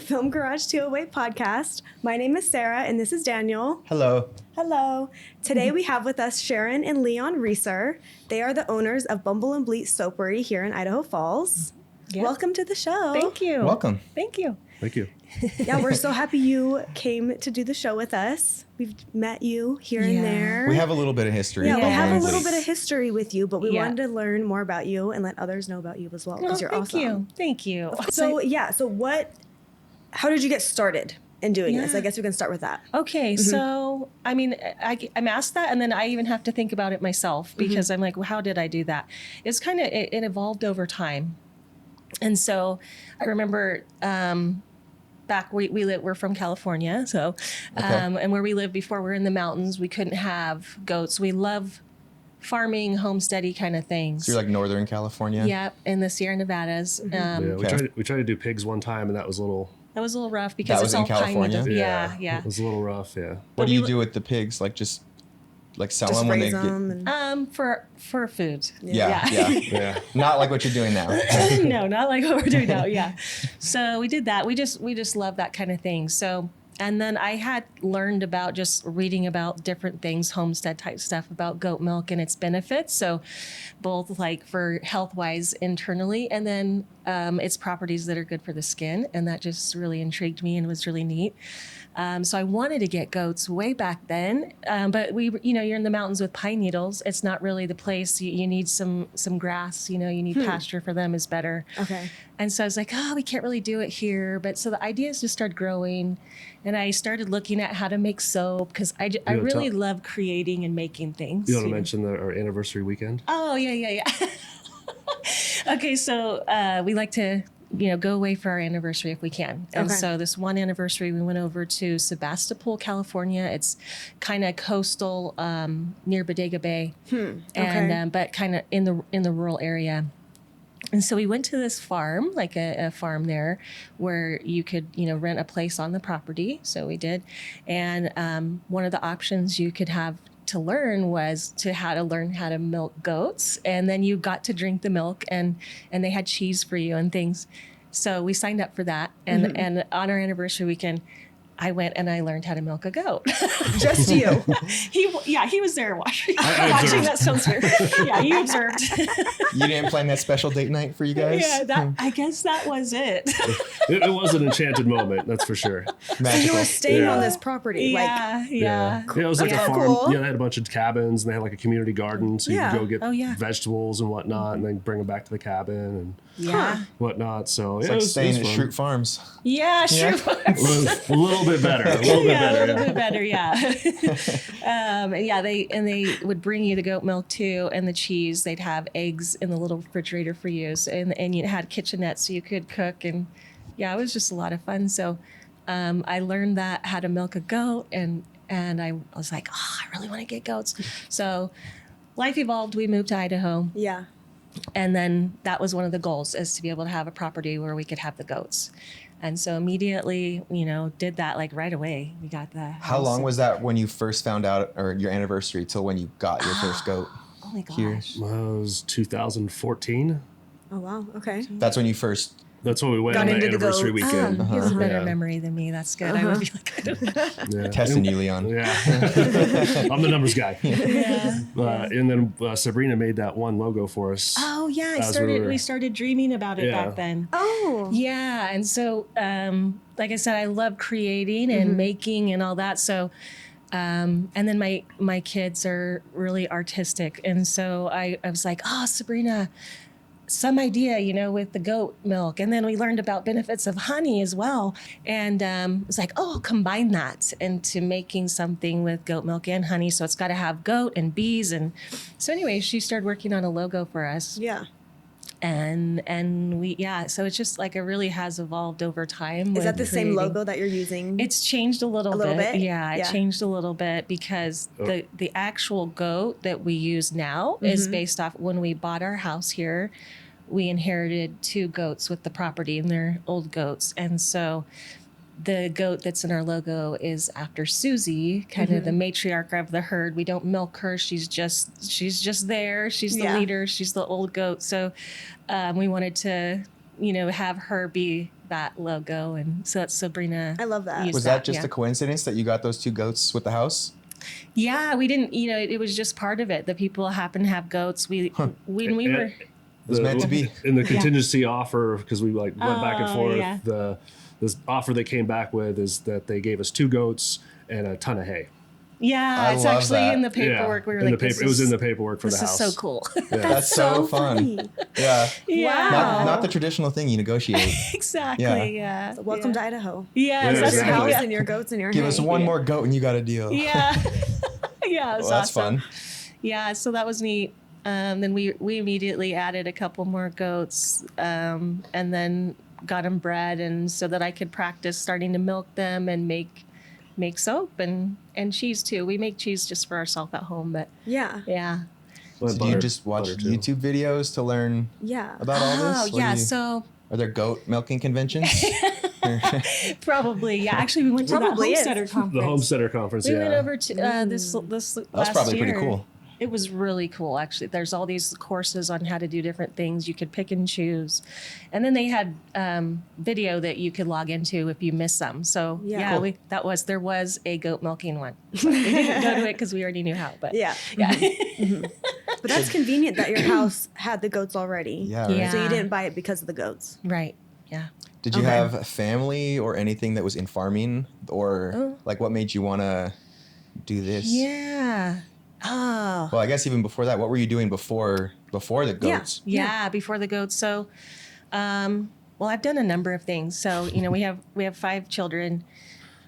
Film Garage 208 podcast. My name is Sarah, and this is Daniel. Hello. Hello. Today we have with us Sharon and Leon Reaser. They are the owners of Bumble and Bleat Soapery here in Idaho Falls. Yep. Welcome to the show. Thank you. Welcome. Thank you. Thank you. Yeah, we're so happy you came to do the show with us. We've met you here and there. We have a little bit of history. Yeah, we have a little bit of history with you, but we wanted to learn more about you and let others know about you as well, because you're awesome. Thank you. So how did you get started in doing this? I guess we can start with that. Okay, so I mean, I'm asked that, and then I even have to think about it myself, because I'm like, well, how did I do that? It's kind of, it evolved over time. And so I remember back we're from California, so and where we lived before, we're in the mountains. We couldn't have goats. We love farming, homesteady kind of things. So you're like Northern California? Yep, in the Sierra Nevadas. We tried to do pigs one time, and that was a little rough because that it's was all in California. Yeah. It was a little rough. Yeah. What do you do with the pigs? Like just sell them when they get for food. Yeah. Not like what you're doing now. No, not like what we're doing now. Yeah. So we did that. We just love that kind of thing. So, and then I had learned about just reading about different things, homestead type stuff about goat milk and its benefits. So both like for health wise internally, and then its properties that are good for the skin. And that just really intrigued me and was really neat. So I wanted to get goats way back then, but you're in the mountains with pine needles. It's not really the place. You need some grass. You need pasture for them is better. Okay. And so I was like, we can't really do it here. But so the ideas just started growing, and I started looking at how to make soap, because I really love creating and making things. You want to mention our anniversary weekend? Oh yeah. Okay, so we like to go away for our anniversary if we can. And so this one anniversary, we went over to Sebastopol, California. It's kind of coastal, near Bodega Bay, and but kind of in the rural area. And so we went to this farm, like a farm there, where you could, rent a place on the property. So we did. And one of the options you could have to learn was how to milk goats. And then you got to drink the milk, and they had cheese for you and things. So we signed up for that. And and on our anniversary weekend, I went and I learned how to milk a goat. Just you. He was there watching. Watching. That sounds weird. Yeah, he observed. You didn't plan that special date night for you guys? Yeah, I guess that was it. It was an enchanted moment, that's for sure. Magical. So you were staying on this property. Yeah. It was like a farm. Cool. Yeah, they had a bunch of cabins, and they had like a community garden, so you could go get vegetables and whatnot, and then bring them back to the cabin and whatnot. So it's like staying at Shroot Farms. Yeah, Shroot Farms. A little bit better. A little bit better. They would bring you the goat milk too, and the cheese. They'd have eggs in the little refrigerator for you, and you had kitchenettes so you could cook, and it was just a lot of fun. So I learned how to milk a goat, and I was like, I really want to get goats. So life evolved. We moved to Idaho. Yeah. And then that was one of the goals, is to be able to have a property where we could have the goats. And so immediately, did that like right away. We got the house. How long was that when you first found out, or your anniversary, till when you got your first goat? Oh my gosh. Here? Well, it was 2014. Oh, wow. Okay. That's when you first... That's when we went on the anniversary weekend. He has a better memory than me. That's good. I would be like, I don't know. Testing you, Leon. Yeah. I'm the numbers guy. Yeah. And then Sabrina made that one logo for us. Oh, yeah. We started dreaming about it back then. Oh. Yeah. And so, like I said, I love creating and making and all that. So, and then my kids are really artistic. And so I was like, Sabrina, some idea, with the goat milk. And then we learned about benefits of honey as well. And it's like, combine that into making something with goat milk and honey. So it's got to have goat and bees. And so anyway, she started working on a logo for us. Yeah. And we, so it's just like, it really has evolved over time. Is that the same logo that you're using? It's changed a little bit. Yeah, it changed a little bit because the actual goat that we use now is based off when we bought our house here. We inherited 2 goats with the property, and they're old goats. And so the goat that's in our logo is after Susie, kind of the matriarch of the herd. We don't milk her. She's just there. She's the leader. She's the old goat. So we wanted to have her be that logo. And so that's Sabrina. I love that. Was that just a coincidence that you got those 2 goats with the house? Yeah, we didn't, it was just part of it. The people happen to have goats. It was meant to be. In the contingency offer, because we went back and forth, this offer they came back with is that they gave us 2 goats and a ton of hay. Yeah, it's actually in the paperwork. We were like, it was in the paperwork for the house. This is so cool. Yeah. That's so fun. Yeah. Wow. Not the traditional thing you negotiate. Exactly. Yeah. So welcome to Idaho. Yeah. That's your house and your goats and your Give hay. us one more goat and you got a deal. Yeah. Yeah. It was that's awesome. fun. Yeah. So that was neat. Then we immediately added a couple more goats, and then got them bred, and so that I could practice starting to milk them and make soap and cheese too. We make cheese just for ourselves at home, but yeah. So do you just watch YouTube videos to learn about all this? Oh, yeah. So are there goat milking conventions? Probably, yeah. Actually, we went to the Homesteader conference. The Homesteader conference, We went over to this last year. That's probably pretty cool. It was really cool, actually. There's all these courses on how to do different things. You could pick and choose. And then they had video that you could log into if you miss some. So, cool. There was a goat milking one. We didn't go to it because we already knew how. But yeah. Mm-hmm. But that's convenient that your house had the goats already. Yeah, right. So you didn't buy it because of the goats. Right, yeah. Did you have a family or anything that was in farming? Or what made you want to do this? Yeah. Oh. Well, I guess even before that, what were you doing before the goats? Yeah, before the goats. So, I've done a number of things. So, we have 5 children.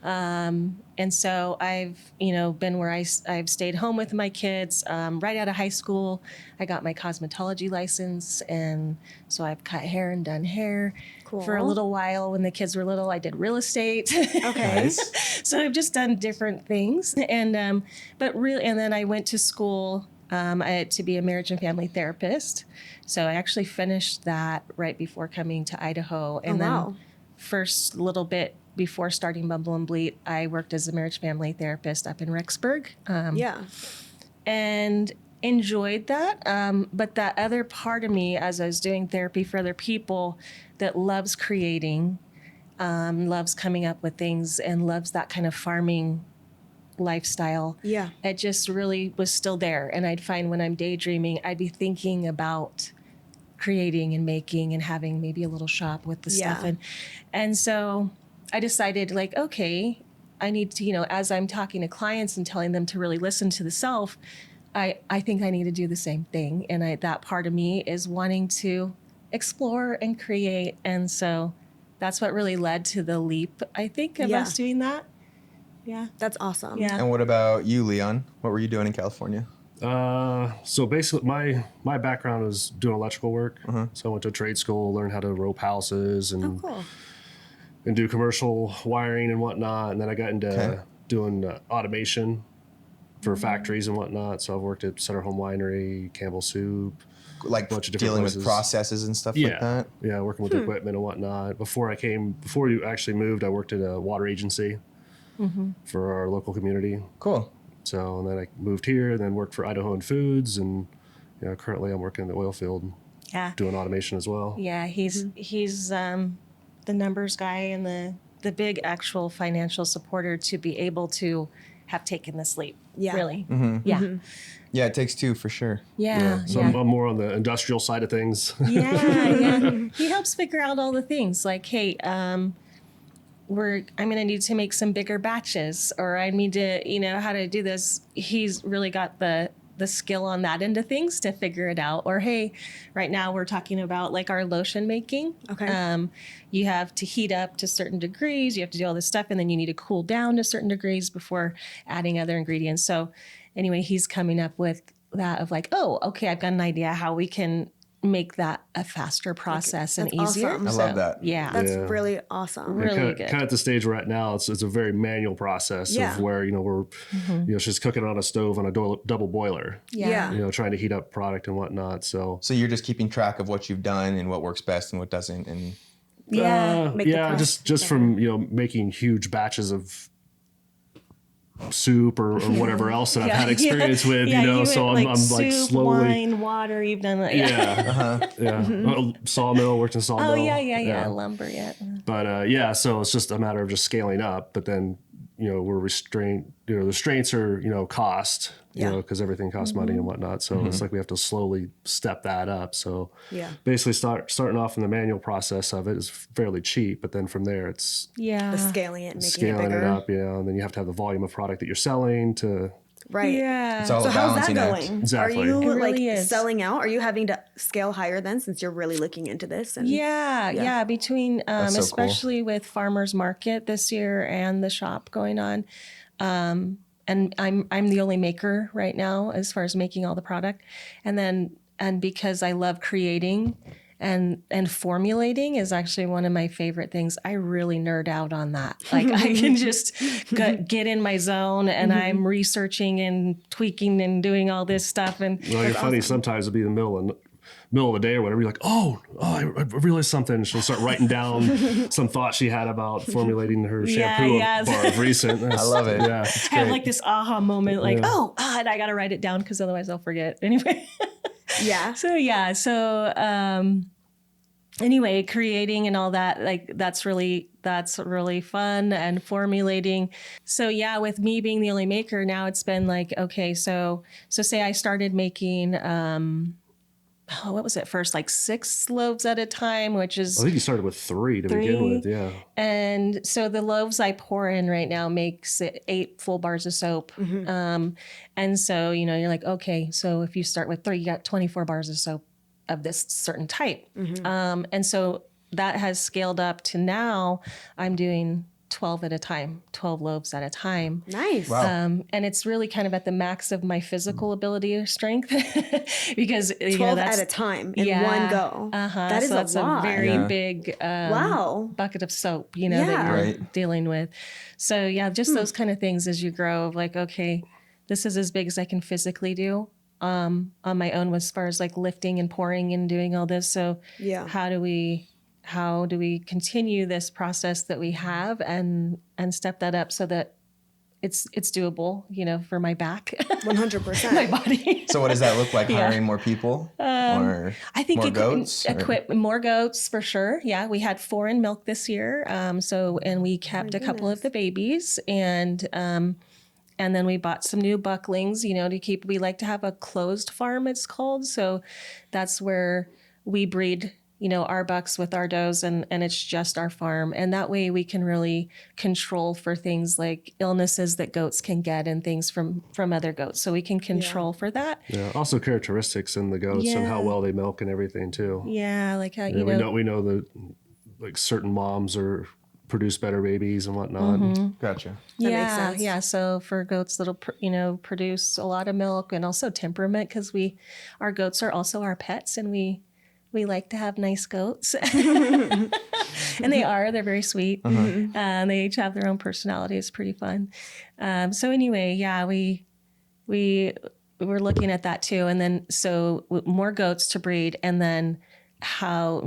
And so I've, been where I've stayed home with my kids. Right out of high school, I got my cosmetology license. And so I've cut hair and done hair. Cool. For a little while. When the kids were little, I did real estate. Okay. Nice. So I've just done different things. And, and then I went to school to be a marriage and family therapist. So I actually finished that right before coming to Idaho. And then first little bit before starting Bumble and Bleat, I worked as a marriage family therapist up in Rexburg. And enjoyed that. But that other part of me, as I was doing therapy for other people, that loves creating, loves coming up with things, and loves that kind of farming lifestyle. Yeah. It just really was still there. And I'd find when I'm daydreaming, I'd be thinking about creating and making and having maybe a little shop with the stuff. And so I decided, okay, I need to, as I'm talking to clients and telling them to really listen to the self, I think I need to do the same thing. And that part of me is wanting to explore and create. And so that's what really led to the leap, I think, of us doing that. Yeah. That's awesome. Yeah. And what about you, Leon? What were you doing in California? So basically my background is doing electrical work. So I went to trade school, learned how to rope houses and do commercial wiring and whatnot. And then I got into doing automation for factories and whatnot. So I've worked at Center Home Winery, Campbell Soup, like bunch of different dealing places. With processes and stuff like that. Yeah, working with equipment and whatnot. Before you actually moved, I worked at a water agency for our local community. Cool. So and then I moved here and then worked for Idaho Foods, and currently I'm working in the oil field, doing automation as well. Yeah, he's the numbers guy and the big actual financial supporter to be able to have taken this leap. Yeah, really. Yeah, it takes 2 for sure. Yeah. So I'm more on the industrial side of things. Yeah. He helps figure out all the things like, hey, I'm going to need to make some bigger batches, or I need to, how to do this. He's really got the skill on that end of things to figure it out. Or, hey, right now we're talking about our lotion making. Okay. You have to heat up to certain degrees. You have to do all this stuff, and then you need to cool down to certain degrees before adding other ingredients. So anyway, he's coming up with that of I've got an idea how we can make that a faster process and easier. Awesome. I love that. Yeah. That's really awesome. Really good. Kind of at the stage we're at now, it's a very manual process of where, we're, she's cooking on a stove on a double boiler. Yeah. Trying to heat up product and whatnot. So you're just keeping track of what you've done and what works best and what doesn't. And just from, making huge batches of soup or whatever else that I've had experience with, Yeah, you know, you so went, I'm soup, like slowly. wine, water, you've done like, Sawmill, worked in sawmill. Oh, yeah. Lumber, yeah. But so it's just a matter of just scaling up. But then, you know, we're restrained, you know, the restraints are, you know, cost, you know, because everything costs money and whatnot. So it's like we have to slowly step that up. So basically starting off in the manual process of it is fairly cheap. But then from there, it's the scaling it, making scaling it bigger. it up, you know, and then you have to have the volume of product that you're selling to. Right. Yeah. It's all So a how's that balancing act. going? Exactly. Are you It like really is. selling out? Are you having to scale higher then, since you're really looking into this? And Yeah. Between, so cool. especially with Farmers Market this year and the shop going on. And I'm the only maker right now as far as making all the product. And because I love creating and formulating is actually one of my favorite things. I really nerd out on that. Like I can just get in my zone and I'm researching and tweaking and doing all this stuff. And Well, you're funny. Sometimes it'll be the middle of the day or whatever. You're like, I realized something. She'll start writing down some thought she had about formulating her shampoo bar of recent. I love it. Yeah. I have like this aha moment, like, and I got to write it down because otherwise I'll forget. Anyway. Anyway, creating and all that, like that's really fun, and formulating. So yeah, with me being the only maker now, it's been like, okay, so say I started making, what was it first? Like 6 loaves at a time, which is, I think you started with 3 to begin with. Yeah. and so the loaves I pour in right now makes it 8 full bars of soap. And so, you know, you're like, okay, so if you start with 3, you got 24 bars of soap of this certain type. And so that has scaled up to now I'm doing 12 at a time, 12 loaves at a time. Nice. Wow. And it's really kind of at the max of my physical ability or strength because 12 at a time in one go. That is that's a lot. a very big bucket of soap, you know, that you're dealing with. So yeah, just those kind of things as you grow of like, okay, this is as big as I can physically do on my own as far as like lifting and pouring and doing all this. So how do we continue this process that we have and step that up so that it's doable, you know, for my back, 100%, my body. So what does that look like? Hiring more people or I think more goats? More goats for sure. Yeah, we had 4 in milk this year. And we kept a couple of the babies and then we bought some new bucklings, you know, we like to have a closed farm, it's called. So that's where we breed, you know, our bucks with our does and it's just our farm. And that way we can really control for things like illnesses that goats can get and things from other goats. So we can control for that. Yeah. Also characteristics in the goats and how well they milk and everything too. Yeah. Like how, we know that like certain moms produce better babies and whatnot. Gotcha. That makes sense. Yeah. So for goats that'll, produce a lot of milk and also temperament because our goats are also our pets and we like to have nice goats. And they're very sweet. They each have their own personality. It's pretty fun. So anyway, yeah, we were looking at that too. And then, so more goats to breed. And then how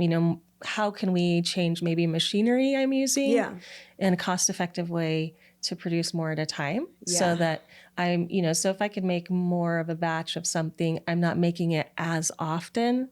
can we change maybe machinery I'm using in a cost-effective way to produce more at a time so that so if I could make more of a batch of something, I'm not making it as often.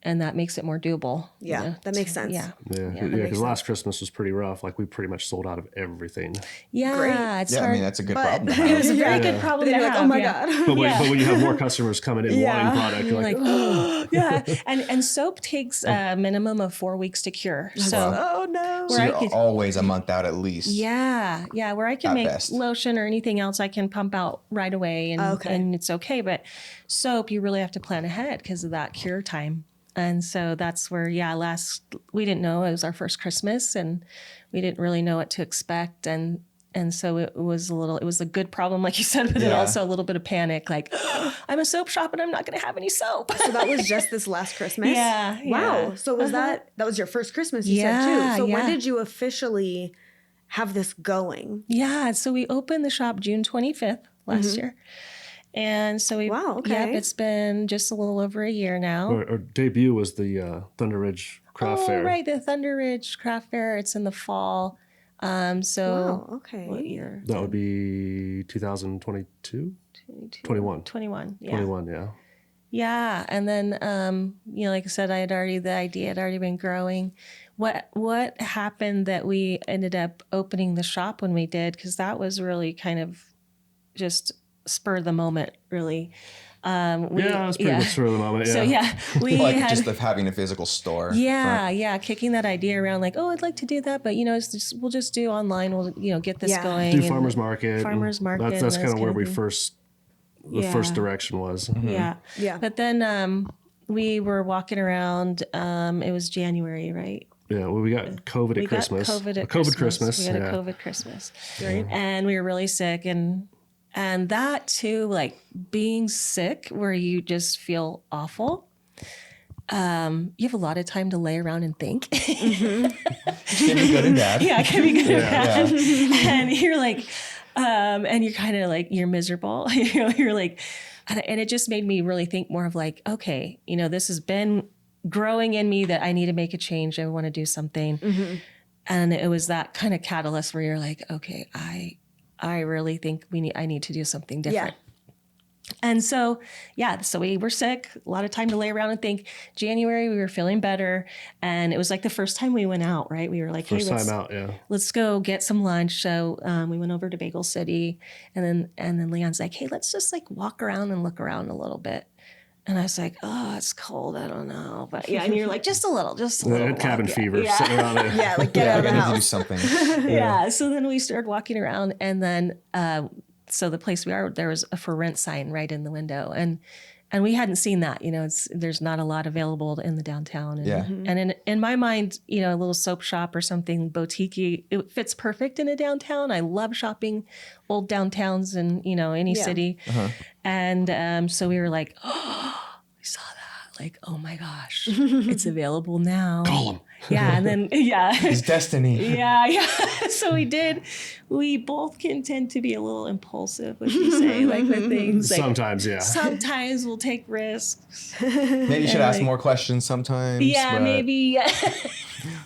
And that makes it more doable. Yeah, that makes sense. Yeah. Because last Christmas was pretty rough. Like we pretty much sold out of everything. Yeah. Great. It's Yeah, hard. I mean, that's a good problem to have. It was a very good problem to You're have. like, oh my God. But when you have more customers coming in wanting product, you're like, oh. Yeah. And soap takes a minimum of 4 weeks to cure. So, Oh no. So you're always a month out at least. yeah. Where I can At make best. lotion or anything else, I can pump out right away and it's okay. But soap, you really have to plan ahead because of that cure time. And so that's where, we didn't know it was our first Christmas and we didn't really know what to expect. And so it was a good problem, like you said, but then also a little bit of panic, like I'm a soap shop and I'm not going to have any soap. So that was just this last Christmas? Yeah. Wow. So was that was your first Christmas you said too. So when did you officially have this going? Yeah. So we opened the shop June 25th last year. And so it's been just a little over a year now. Our debut was the Thunder Ridge Craft Fair. Oh, right, the Thunder Ridge Craft Fair. It's in the fall. Wow, okay. What year? That would be 2022? 21. 21. Yeah. 21, yeah. Yeah. And then, like I said, the idea had already been growing. What happened that we ended up opening the shop when we did? Because that was really kind of just spur of the moment, really. It was pretty much spur of the moment, yeah. So we Like had just of having a physical store. kicking that idea around like, oh, I'd like to do that, but we'll just do online. We'll get this going. Do farmers market. Farmers market. That's kind of where the first direction was. Yeah. But then we were walking around. It was January, right? Yeah, well, we got COVID at Christmas. We had a COVID Christmas. Right. And we were really sick. And that too, like being sick where you just feel awful. You have a lot of time to lay around and think. It can be good and bad. Yeah, it can be good and bad. And you're like, and you're kind of like, you're miserable. You're like, and it just made me really think more of like, okay, this has been growing in me that I need to make a change. I want to do something. Mm-hmm. And it was that kind of catalyst where you're like, okay, I really think I need to do something different. Yeah. And so we were sick, a lot of time to lay around and think. January, we were feeling better. And it was like the first time we went out, right? We were like, let's go get some lunch. So we went over to Bagel City and then Leon's like, hey, let's just like walk around and look around a little bit. And I was like, oh, it's cold. I don't know. But yeah, and you're like, just a little. Cabin fever sitting around there. Yeah, like get out of the house. Do something. Yeah. So then we started walking around and then, so the place we are, there was a for rent sign right in the window. And we hadn't seen that, there's not a lot available in the downtown. And, and in my mind, a little soap shop or something boutique-y, it fits perfect in a downtown. I love shopping old downtowns in, any city. Uh-huh. And so we were like, oh, we saw that. Like, oh my gosh, it's available now. Call them. Yeah. And then, It's destiny. Yeah. So we both can tend to be a little impulsive, would you say, like with things. Like, sometimes, yeah. Sometimes we'll take risks. Maybe you should ask more questions sometimes. Yeah, maybe.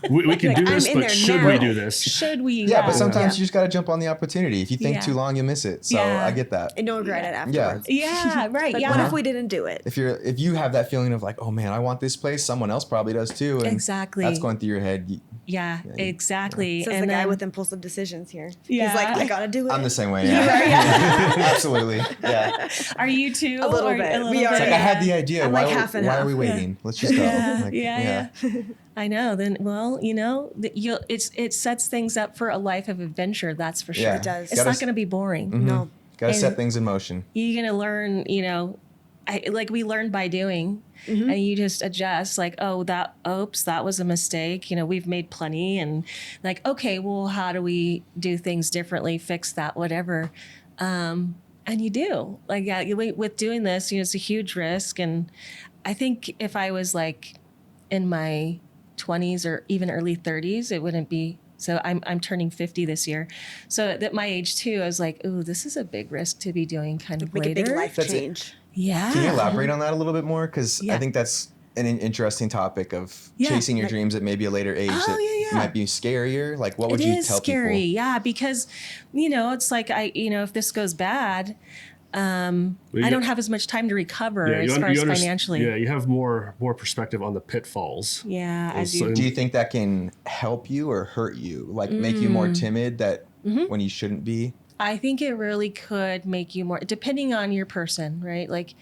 We can do this, but should we do this? Should we? Yeah, but sometimes you just got to jump on the opportunity. If you think too long, you miss it. So I get that. And don't regret it afterwards. Yeah, right. Like, what if we didn't do it? If you have that feeling of like, oh man, I want this place, someone else probably does too. And exactly. That's going through your head. Exactly. So and the guy with impulsive decisions here. Yeah. He's like, I gotta do it. I'm the same way. Yeah. Absolutely. Yeah. Are you too? A little bit. It's like I had the idea. I'm Why, like half and why half. are we waiting? Let's just go. Yeah. I know. Then, well, it sets things up for a life of adventure. That's for sure. Yeah. It does. It's not going to be boring. Mm-hmm. No. Got to set things in motion. You're going to learn, we learn by doing, and you just adjust like, that was a mistake. We've made plenty, and like, okay, well, how do we do things differently, fix that, whatever. And you do with doing this, it's a huge risk. And I think if I was like in my 20s or even early 30s, it wouldn't be. So I'm turning 50 this year. So at my age too, I was like, ooh, this is a big risk to be doing kind of Make later. a big life change. Yeah. Can you elaborate on that a little bit more? Because I think that's an interesting topic of chasing your dreams at maybe a later age might be scarier. Like, what would you tell scary. people? Yeah, because, it's like, if this goes bad, I don't have as much time to recover as far as financially. Yeah, you have more perspective on the pitfalls. Yeah. Do you think that can help you or hurt you? Like make you more timid when you shouldn't be? I think it really could make you more, depending on your person, right? Like,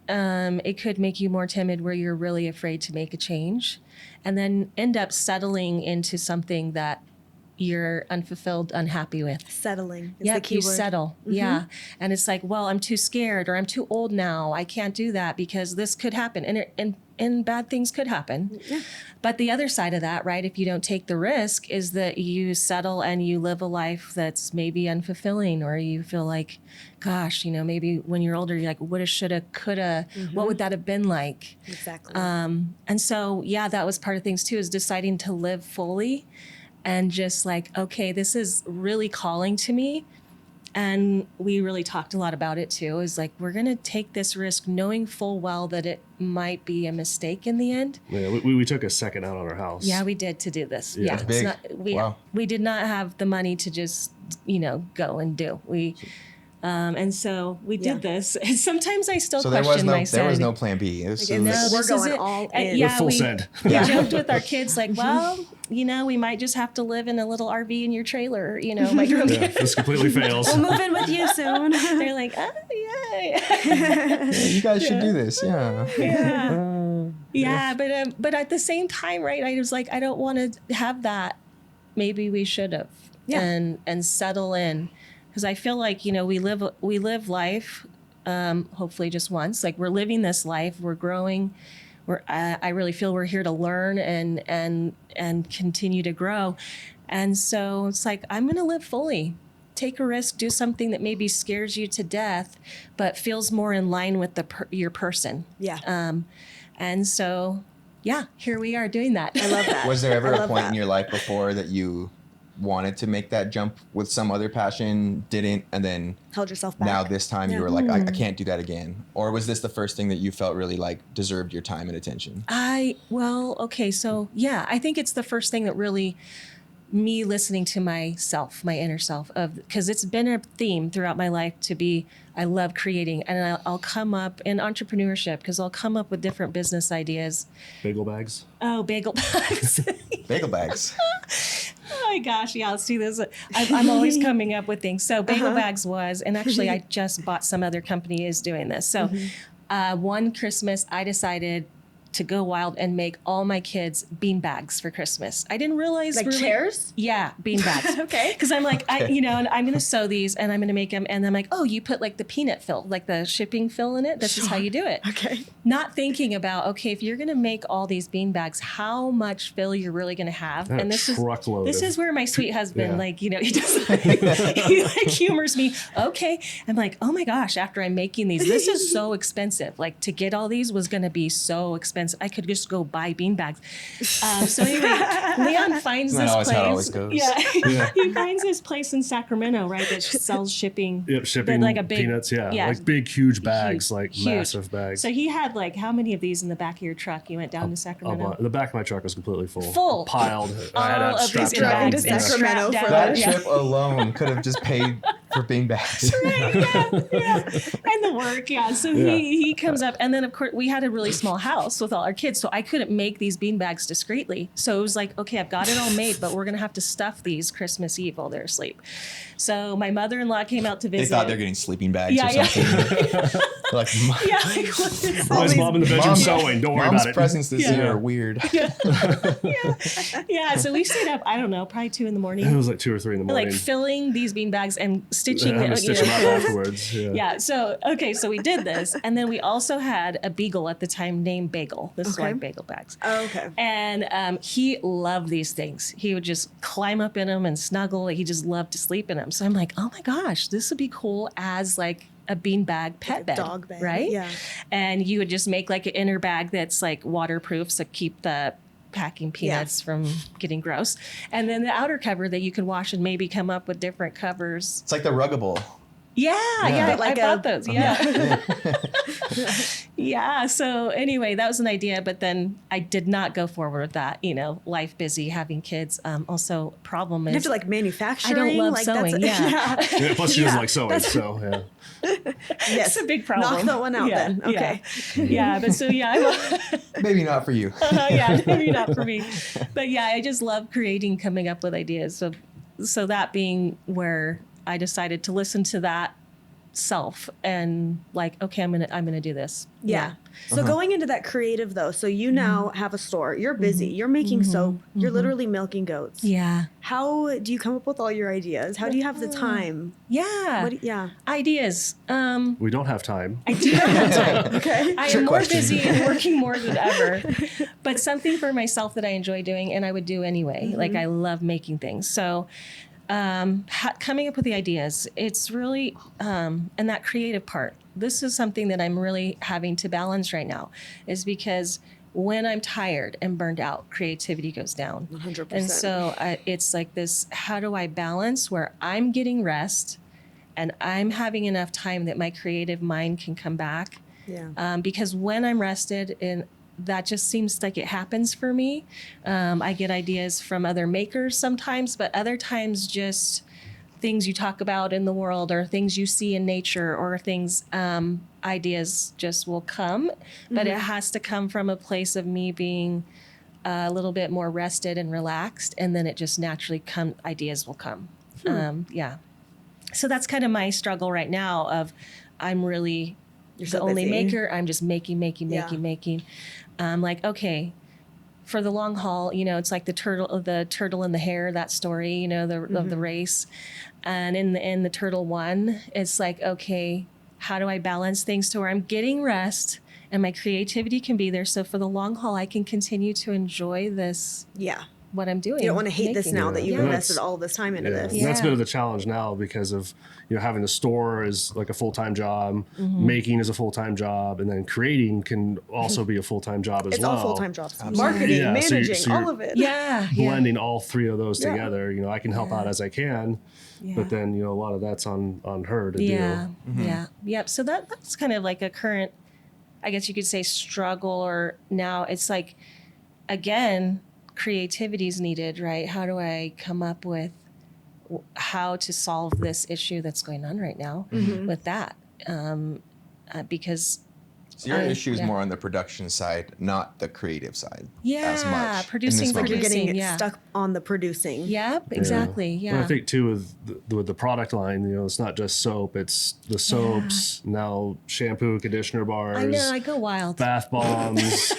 it could make you more timid where you're really afraid to make a change and then end up settling into something that you're unfulfilled, unhappy with. Settling is the key word. Settle. Mm-hmm. Yeah. And it's like, well, I'm too scared or I'm too old now. I can't do that because this could happen. And bad things could happen. Yeah. But the other side of that, right, if you don't take the risk, is that you settle and you live a life that's maybe unfulfilling, or you feel like, gosh, maybe when you're older, you're like, woulda, shoulda, coulda. Mm-hmm. What would that have been like? Exactly. And so, that was part of things too, is deciding to live fully and just like, okay, this is really calling to me. And we really talked a lot about it too. Is like, we're going to take this risk knowing full well that it might be a mistake in the end. Yeah, we took a second out on our house. Yeah, we did to do this. Yeah. Yeah, Big. We did not have the money to just, go and do. And so we did this. And sometimes I still question myself. There was no plan B. We're going all in. Yeah, full we send. We joked with our kids like, well, we might just have to live in a little RV in your trailer. My This completely fails. We'll move in with you soon. They're like, oh, yay. You guys should do this. Yeah. Yeah. But at the same time, right, I was like, I don't want to have that. Maybe we should have. Yeah. And settle in. Because I feel like, we live life, hopefully just once. Like, we're living this life, we're growing. I really feel we're here to learn and continue to grow. And so it's like, I'm going to live fully. Take a risk, do something that maybe scares you to death, but feels more in line with your person. Yeah. And so, here we are doing that. I love that. Was there ever a point in your life before that you wanted to make that jump with some other passion, didn't, and then held yourself back? Now this time you were like, I can't do that again? Or was this the first thing that you felt really like deserved your time and attention? I think it's the first thing that really, me listening to myself, my inner self, because it's been a theme throughout my life I love creating, and I'll come up in entrepreneurship because I'll come up with different business ideas. Bagel bags. Oh, bagel bags. Bagel bags. Oh my gosh, yeah, let's do this. I'm always coming up with things. So bagel bags and actually I just bought some other company is doing this. So one Christmas I decided to go wild and make all my kids bean bags for Christmas. I didn't realize chairs? Yeah, bean bags. Okay. Because I'm like, and I'm going to sew these and I'm going to make them. And I'm like, oh, you put like the peanut fill, like the shipping fill in it. This is how you do it. Okay. Not thinking about, okay, if you're going to make all these bean bags, how much fill you're really going to have. And this is where my sweet husband, he just he humors me. Okay. I'm like, oh my gosh, after I'm making these, this is so expensive. Like to get all these was going to be so expensive. I could just go buy bean bags. So anyway, Leon finds this place. How it always goes. Yeah. He finds this place in Sacramento, right, that sells shipping. Yep, shipping like a big, peanuts, like big, huge bags, massive bags. So he had like how many of these in the back of your truck? You went down to Sacramento? The back of my truck was completely full. Piled. I had all of these driving to Sacramento for that trip alone could have just paid for bean bags. Right, yeah. And the work, So he comes up, and then of course we had a really small house with all our kids, so I couldn't make these bean bags discreetly. So it was like, okay, I've got it all made, but we're gonna have to stuff these Christmas Eve while they're asleep. So my mother-in-law came out to visit. They thought they're getting sleeping bags or something. Mom's mom in the bedroom sewing. Don't worry about it. Mom's presents this year are weird. So we stayed up, I don't know, probably 2 a.m. It was like 2 or 3 in the morning. Like filling these bean bags and stitching them. Stitch them out afterwards. So we did this. And then we also had a beagle at the time named Bagel. This is why bagel bags. Oh, okay. And he loved these things. He would just climb up in them and snuggle. He just loved to sleep in them. So I'm like, oh my gosh, this would be cool as like a beanbag pet bed, dog bed, right? Yeah. And you would just make like an inner bag that's like waterproof, so keep the packing peanuts from getting gross. And then the outer cover that you can wash and maybe come up with different covers. It's like the Ruggable. Yeah, like I bought those. Yeah. So anyway, that was an idea, but then I did not go forward with that. Life busy, having kids. Also, problem is you have to like manufacturing. I don't love sewing. Plus, she doesn't like sewing, so Yes, it's a big problem. Knock that one out then. Okay. Maybe not for you. Maybe not for me. But I just love creating, coming up with ideas. So that being where I decided to listen to that self and like, okay, I'm gonna do this. Yeah. So going into that creative though, so you now have a store, you're busy, you're making soap, you're literally milking goats. Yeah. How do you come up with all your ideas? How do you have the time? Ideas. We don't have time. I do not have time. Okay. I am more busy and working more than ever, but something for myself that I enjoy doing and I would do anyway. Like I love making things. So coming up with the ideas, it's really, and that creative part, this is something that I'm really having to balance right now, is because when I'm tired and burned out, creativity goes down. 100%. And so it's like this, how do I balance where I'm getting rest and I'm having enough time that my creative mind can come back. Yeah. Because when I'm rested, and that just seems like it happens for me. I get ideas from other makers sometimes, but other times just things you talk about in the world or things you see in nature or things, ideas just will come, but it has to come from a place of me being a little bit more rested and relaxed. And then it just naturally ideas will come. Yeah. So that's kind of my struggle right now of I'm really the only maker. I'm just making. Like, okay, for the long haul, you know, it's like the turtle and the hare, that story, you know, of the race. And in the turtle one, it's like, okay, how do I balance things to where I'm getting rest and my creativity can be there? So for the long haul, I can continue to enjoy this. Yeah. What I'm doing. You don't want to hate this now that you've invested all this time into this. And that's a bit of the challenge now because of, you know, having the store is like a full-time job, making is a full-time job, and then creating can also be a full-time job as well. It's all full-time jobs. Marketing, managing, so all of it. Yeah. Blending all three of those together. You know, I can help out as I can, but then, you know, a lot of that's on her to do. Yeah. Yep. So that's kind of like a current, I guess you could say, struggle, or now it's like, again, creativity is needed, right? How do I come up with how to solve this issue that's going on right now with that? Because so your issue is more on the production side, not the creative side. As much. Producing, you're getting stuck on the producing. Yep, exactly. Yeah. But I think too with the product line, you know, it's not just soap; it's the soaps, now shampoo, conditioner bars. I know, I go wild. Bath bombs.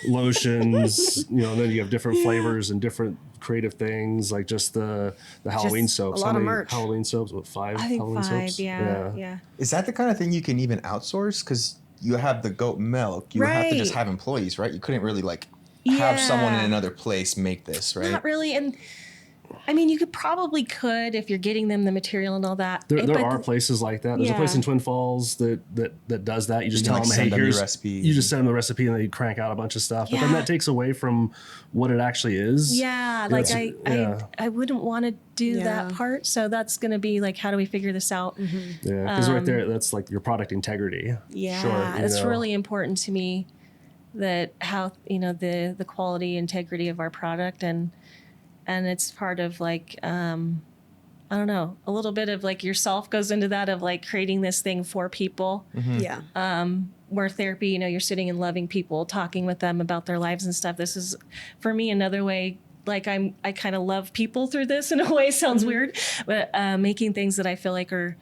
Lotions, you know, and then you have different flavors and different creative things, like just the Halloween soaps. A lot of merch. Halloween soaps? What, 5 I think Halloween 5, soaps? Yeah. Is that the kind of thing you can even outsource? Because you have the goat milk. You have to just have employees, right? You couldn't really like have someone in another place make this, right? Not really. And I mean, you could if you're getting them the material and all that. There are places like that. There's a place in Twin Falls that does that. You just tell them, hey, here's recipe. You just send them the recipe and they crank out a bunch of stuff. But then that takes away from what it actually is. Yeah, like I wouldn't want to do that part. So that's going to be like, how do we figure this out? Yeah, because right there, that's like your product integrity. Yeah, sure, it's really important to me that how, you know, the quality, integrity of our product, and it's part of like, I don't know, a little bit of like yourself goes into that, of like creating this thing for people. Where therapy, you know, you're sitting and loving people, talking with them about their lives and stuff. This is, for me, another way, like I kind of love people through this in a way. Sounds weird, but making things that I feel like are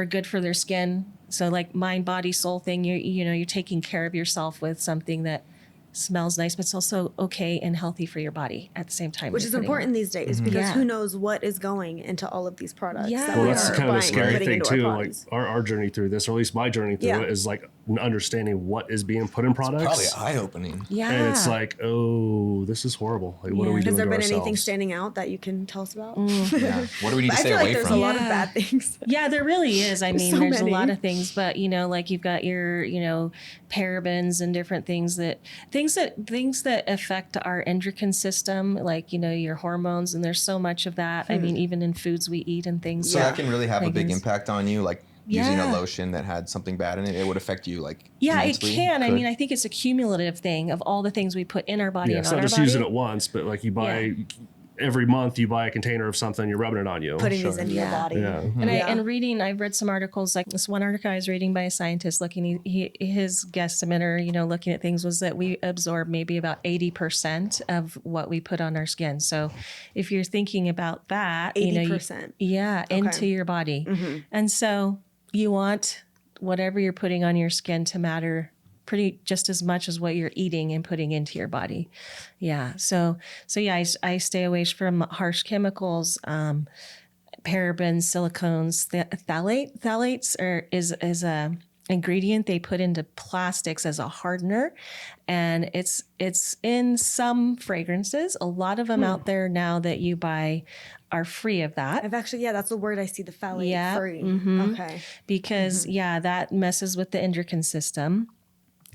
good for their skin. So like mind, body, soul thing, you're taking care of yourself with something that smells nice, but it's also okay and healthy for your body at the same time. Which is important these days, because who knows what is going into all of these products. Yeah. That well, that's kind of the scary thing too. Like our journey through this, or at least my journey through it, is like understanding what is being put in products. It's probably eye-opening. Yeah. And it's like, oh, this is horrible. Like, what are we doing to ourselves? Has there been anything standing out that you can tell us about? What do we need to stay away from? I feel like there's a lot of bad things. Yeah, there really is. I mean, there's a lot of things, but you know, like you've got your, you know, parabens and different things that affect our endocrine system, like, you know, your hormones, and there's so much of that. I mean, even in foods we eat and things. So that can really have a big impact on you, like using a lotion that had something bad in it. It would affect you, like mentally. It can. I mean, I think it's a cumulative thing of all the things we put in our body and on our body. It's not just using it once, but like you buy every month you buy a container of something, you're rubbing it on you. Putting these into your body. Yeah. And reading, I've read some articles, like this one article I was reading by a scientist looking, his guesstimate, or, you know, looking at things, was that we absorb maybe about 80% of what we put on our skin. So if you're thinking about that, 80%. Into your body. And so you want whatever you're putting on your skin to matter pretty just as much as what you're eating and putting into your body. Yeah. So I stay away from harsh chemicals, parabens, silicones, phthalates is a ingredient they put into plastics as a hardener, and it's in some fragrances. A lot of them out there now that you buy are free of that. I've actually, that's the word I see, the phthalate free. Okay. Because that messes with the endocrine system.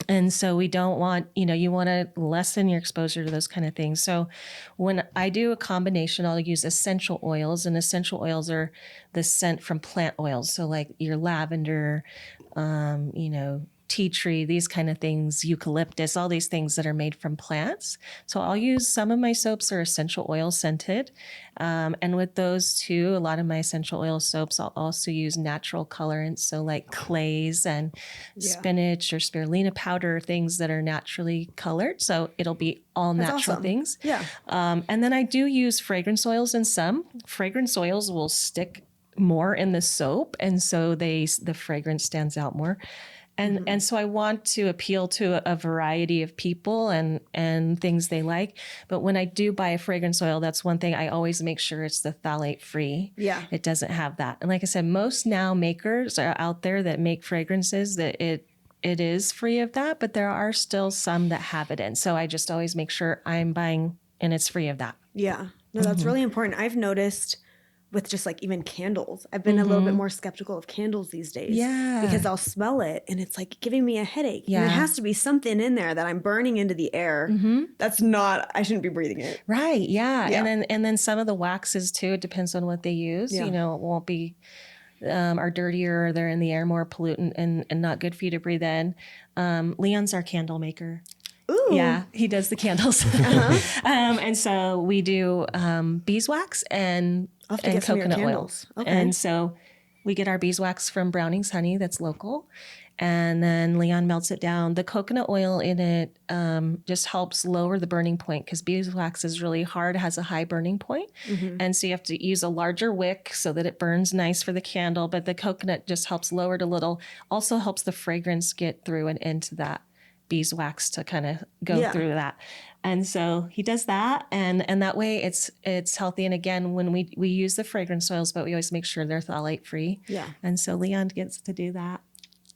And so we don't want, you want to lessen your exposure to those kind of things. So when I do a combination, I'll use essential oils, and essential oils are the scent from plant oils. So like your lavender, tea tree, these kind of things, eucalyptus, all these things that are made from plants. So I'll use some of my soaps are essential oil scented. And with those two, a lot of my essential oil soaps, I'll also use natural colorants. So like clays and spinach or spirulina powder, things that are naturally colored. So it'll be all natural things. Yeah. And then I do use fragrance oils in some. Fragrance oils will stick more in the soap. And so the fragrance stands out more. And so I want to appeal to a variety of people and things they like. But when I do buy a fragrance oil, that's one thing I always make sure it's the phthalate free. Yeah. It doesn't have that. And like I said, most now makers are out there that make fragrances that it is free of that, but there are still some that have it in. So I just always make sure I'm buying and it's free of that. Yeah. No, that's really important. I've noticed with just like even candles, I've been a little bit more skeptical of candles these days. Yeah. Because I'll smell it and it's like giving me a headache. Yeah. And there has to be something in there that I'm burning into the air. That's not, I shouldn't be breathing it. Right. Yeah. And then some of the waxes too, it depends on what they use. Yeah. It won't be are dirtier or they're in the air, more pollutant and not good for you to breathe in. Leon's our candle maker. Ooh. Yeah, he does the candles. And so we do beeswax and coconut oils. Okay. And so we get our beeswax from Browning's Honey that's local. And then Leon melts it down. The coconut oil in it just helps lower the burning point because beeswax is really hard, has a high burning point. And so you have to use a larger wick so that it burns nice for the candle. But the coconut just helps lower it a little. Also helps the fragrance get through and into that beeswax to kind of go through that. And so he does that and that way it's healthy. And again, when we use the fragrance oils, but we always make sure they're phthalate free. Yeah. And so Leon gets to do that.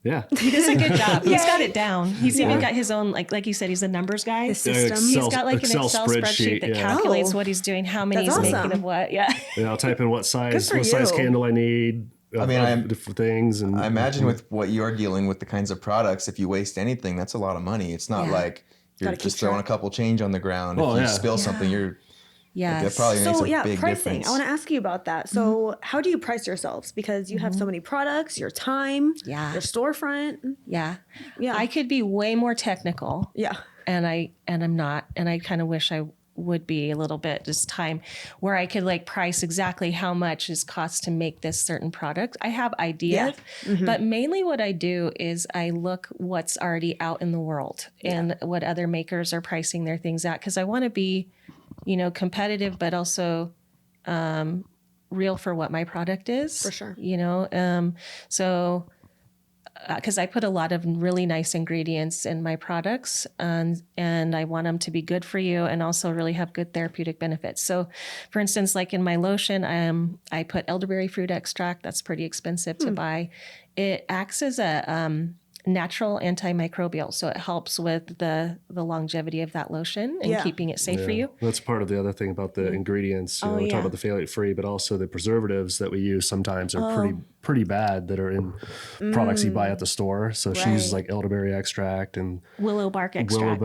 Yeah. He does a good job. He's got it down. He's even got his own, like you said, he's a numbers guy. The system. He's got like an Excel spreadsheet that calculates what he's doing, how many he's making of what. Yeah. I'll type in what size candle I need. I mean, different things, and I imagine with what you're dealing with, the kinds of products, if you waste anything, that's a lot of money. It's not like you're just throwing a couple change on the ground. If you spill something, you're that probably makes a big pricing. difference. I want to ask you about that. So, how do you price yourselves? Because you have so many products, your time, your storefront. Yeah. I could be way more technical. Yeah, and I'm not, and I kind of wish I would be a little bit just time where I could like price exactly how much it costs to make this certain product. I have ideas, but mainly what I do is I look what's already out in the world and what other makers are pricing their things at. Cause I want to be, competitive, but also, real for what my product is. For sure. So because I put a lot of really nice ingredients in my products and I want them to be good for you and also really have good therapeutic benefits. So for instance, like in my lotion, I put elderberry fruit extract. That's pretty expensive to buy. It acts as a natural antimicrobial. So it helps with the longevity of that lotion and keeping it safe for you. That's part of the other thing about the ingredients. We talk about the phthalate free, but also the preservatives that we use sometimes are pretty bad that are in products you buy at the store. So she uses like elderberry extract and willow bark extract.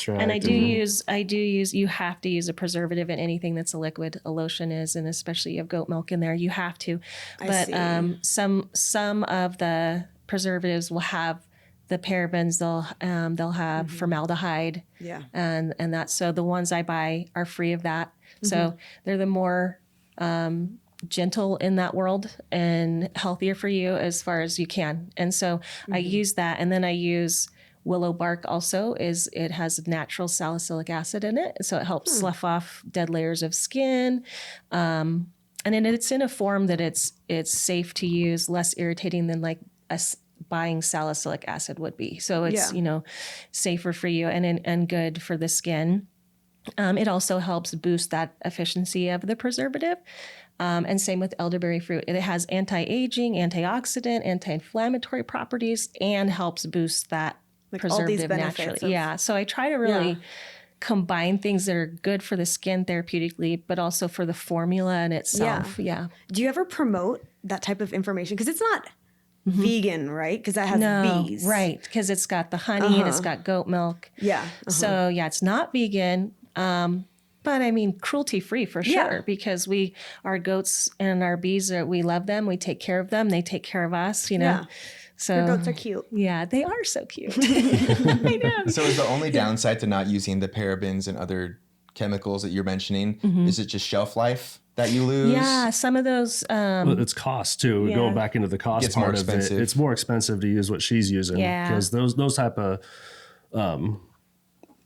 And I do use, you have to use a preservative in anything that's a liquid. A lotion is, and especially you have goat milk in there, you have to. But some of the preservatives will have the parabens, they'll have formaldehyde. Yeah. And that, so the ones I buy are free of that. So they're the more gentle in that world and healthier for you as far as you can. And so I use that. And then I use willow bark also. It has natural salicylic acid in it. So it helps slough off dead layers of skin. And then it's in a form that it's safe to use, less irritating than like buying salicylic acid would be. So it's, safer for you and good for the skin. It also helps boost that efficiency of the preservative. And same with elderberry fruit. It has anti-aging, antioxidant, anti-inflammatory properties, and helps boost that preservative naturally. So I try to really combine things that are good for the skin therapeutically, but also for the formula in itself. Yeah. Do you ever promote that type of information? Because it's not vegan, right? Because that has bees. Right, because it's got the honey and it's got goat milk. Yeah. So it's not vegan. But I mean, cruelty free for sure, because our goats and our bees, we love them. We take care of them. They take care of us, Yeah. So your goats are cute. Yeah, they are so cute. I know. So is the only downside to not using the parabens and other chemicals that you're mentioning, is it just shelf life that you lose? Yeah, some of those. Well, it's cost too. Going back into the cost part of it, it's more expensive to use what she's using. Yeah. Because those type of